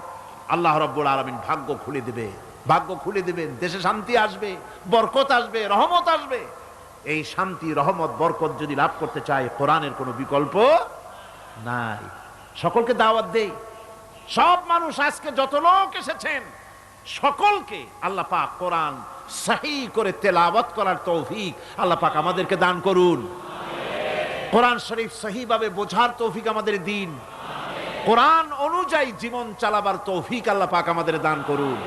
আল্লাহ রাব্বুল আলামিন ভাগ্য খুলে দেবে, ভাগ্য খুলে দেবেন। দেশে শান্তি আসবে, বরকত আসবে, রহমত আসবে। এই শান্তি, রহমত, বরকত যদি লাভ করতে চায় কোরআনের কোনো বিকল্প নাই। সকলকে দাওয়াত দেই, সব মানুষ আজকে যত লোক এসেছেন সকলকে আল্লাহ পাক কোরআন সহি করে তেলাওয়াত করার তৌফিক আল্লাহ পাক আমাদেরকে দান করুন। কোরআন শরীফ সহিভাবে বোঝার তৌফিক আমাদের দিন। কোরআন অনুযায়ী জীবন চালাবার তৌফিক আল্লাহ পাক আমাদের দান করুন।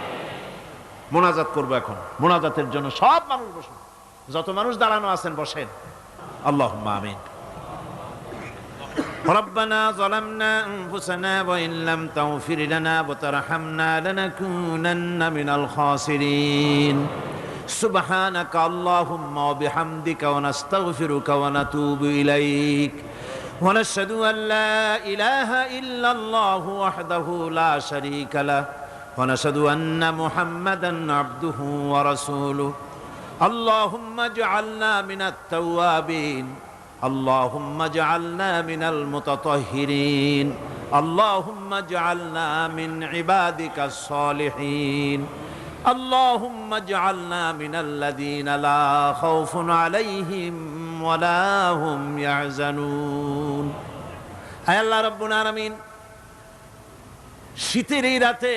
মোনাজাত করব এখন। মোনাজাতের জন্য সব মানুষ বসুন, যত মানুষ দাঁড়ানো আছেন বসেন। আল্লাহুম্মা আমিন। ربنا ظلمنا أنفسنا وإن لم تغفر لنا وترحمنا لنكونن من الخاسرين سبحانك اللهم وبحمدك ونستغفرك ونتوب إليك ونشهد أن لا إله إلا الله وحده لا شريك له ونشهد أن محمدا عبده ورسوله اللهم اجعلنا من التوابين اللهم اجعلنا من المتطهرين اللهم اجعلنا من عبادك الصالحين اللهم اجعلنا من الذين لا خوف عليهم ولا هم يحزنون আয় আল্লাহ রাব্বুল আলামিন, শীতের এই রাতে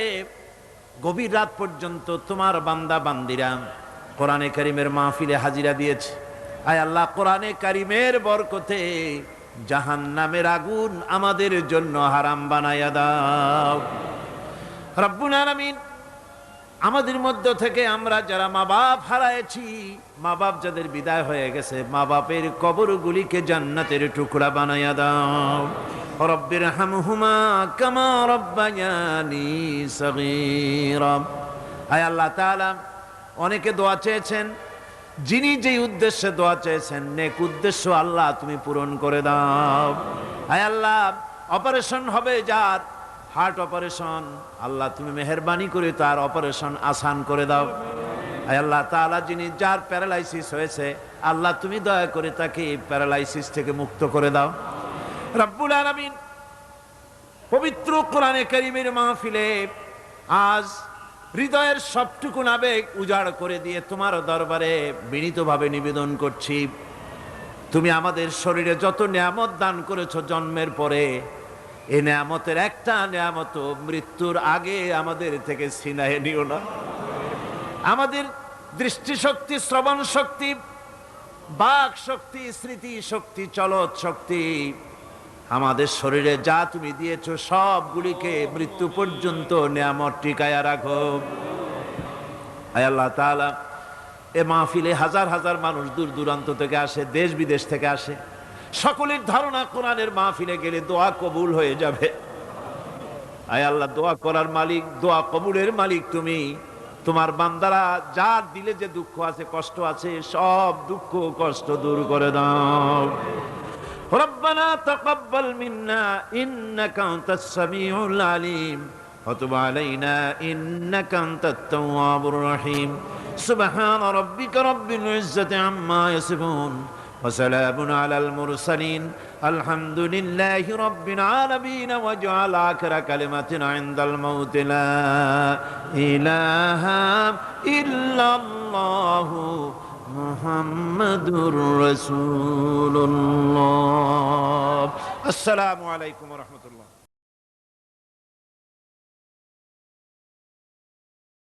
গভীর রাত পর্যন্ত তোমার বান্দা বান্দিরা কোরআনে কারীমের মাহফিলে হাজিরা দিয়েছে। আয় আল্লাহ, কোরআনে কারীমের বরকতে জাহান্নামের আগুন আমাদের জন্য হারাম বানায়া দাও রব্বুল আলামিন। আমাদের মধ্য থেকে আমরা যারা মা বাপ হারাইছি, মা বাপ যাদের বিদায় হয়ে গেছে, মা বাপের কবরগুলিকে জান্নাতের টুকরা বানায়া দাও। রব্বির হামহুমা কামা রব্বায়ানি সগীরা। আয় আল্লাহ তাআলা, অনেকে দোয়া চেয়েছেন, যিনি যেই উদ্দেশ্যে দোয়া চেয়েছেন নেক উদ্দেশ্য আল্লাহ তুমি পূরণ করে দাও। আয় আল্লাহ, অপারেশন হবে যার, হার্ট অপারেশন, আল্লাহ তুমি মেহেরবানি করে তার অপারেশন আসান করে দাও। আয় আল্লাহ তাআলা, যিনি যার প্যারালাইসিস হয়েছে, আল্লাহ তুমি দয়া করে তাকে প্যারালাইসিস থেকে মুক্ত করে দাও রব্বুল আলামিন। পবিত্র কোরআনে কারীমের মাহফিলে আজ হৃদয়ের সবটুকু আবেগ উজাড় করে দিয়ে তোমার দরবারে বিনীতভাবে নিবেদন করছি, তুমি আমাদের শরীরে যত নিয়ামত দান করেছো জন্মের পরে, এই নিয়ামতের একটা নিয়ামত মৃত্যুর আগে আমাদের থেকে ছিনায়ে নিও না। আমাদের দৃষ্টিশক্তি, শ্রবণ শক্তি, বাক শক্তি, স্মৃতি শক্তি, চলৎ শক্তি, আমাদের শরীরে যা তুমি দিয়েছো সবগুলিকে মৃত্যু পর্যন্ত নিয়ামত টিকায়া রাখো। আয় আল্লাহ তাআলা, এ মাহফিলে হাজার হাজার মানুষ দূর দূরান্ত থেকে আসে, দেশ বিদেশ থেকে আসে। সকলের ধারণা কোরআনের মাহফিলে গেলে দোয়া কবুল হয়ে যাবে। আয় আল্লাহ, দোয়া করার মালিক, দোয়া কবুলের মালিক তুমি। তোমার বান্দারা যার দিলে যে দুঃখ আছে, কষ্ট আছে, সব দুঃখ কষ্ট দূর করে দাও। রব্বানা তাকাব্বাল মিন্না ইন্নাকা আনতাস সামিউল আলিম ওয়া তুব আলাইনা ইন্নাকা আনতাত তাওয়াবুর রহিম। সুবহান রাব্বিকা রাব্বিল ইজ্জাতি আম্মা ইয়াসিফুন ওয়া সালামুন আলাল মুরসালিন আলহামদুলিল্লাহি রাব্বিল আলামিন। ওয়াজআল আখিরা কালিমাতিনা ইনদাল মাউত লা ইলাহা ইল্লাল্লাহু মুহাম্মাদুর রাসূলুল্লাহ। আসসালামু আলাইকুম ওয়া রাহমাতুল্লাহ।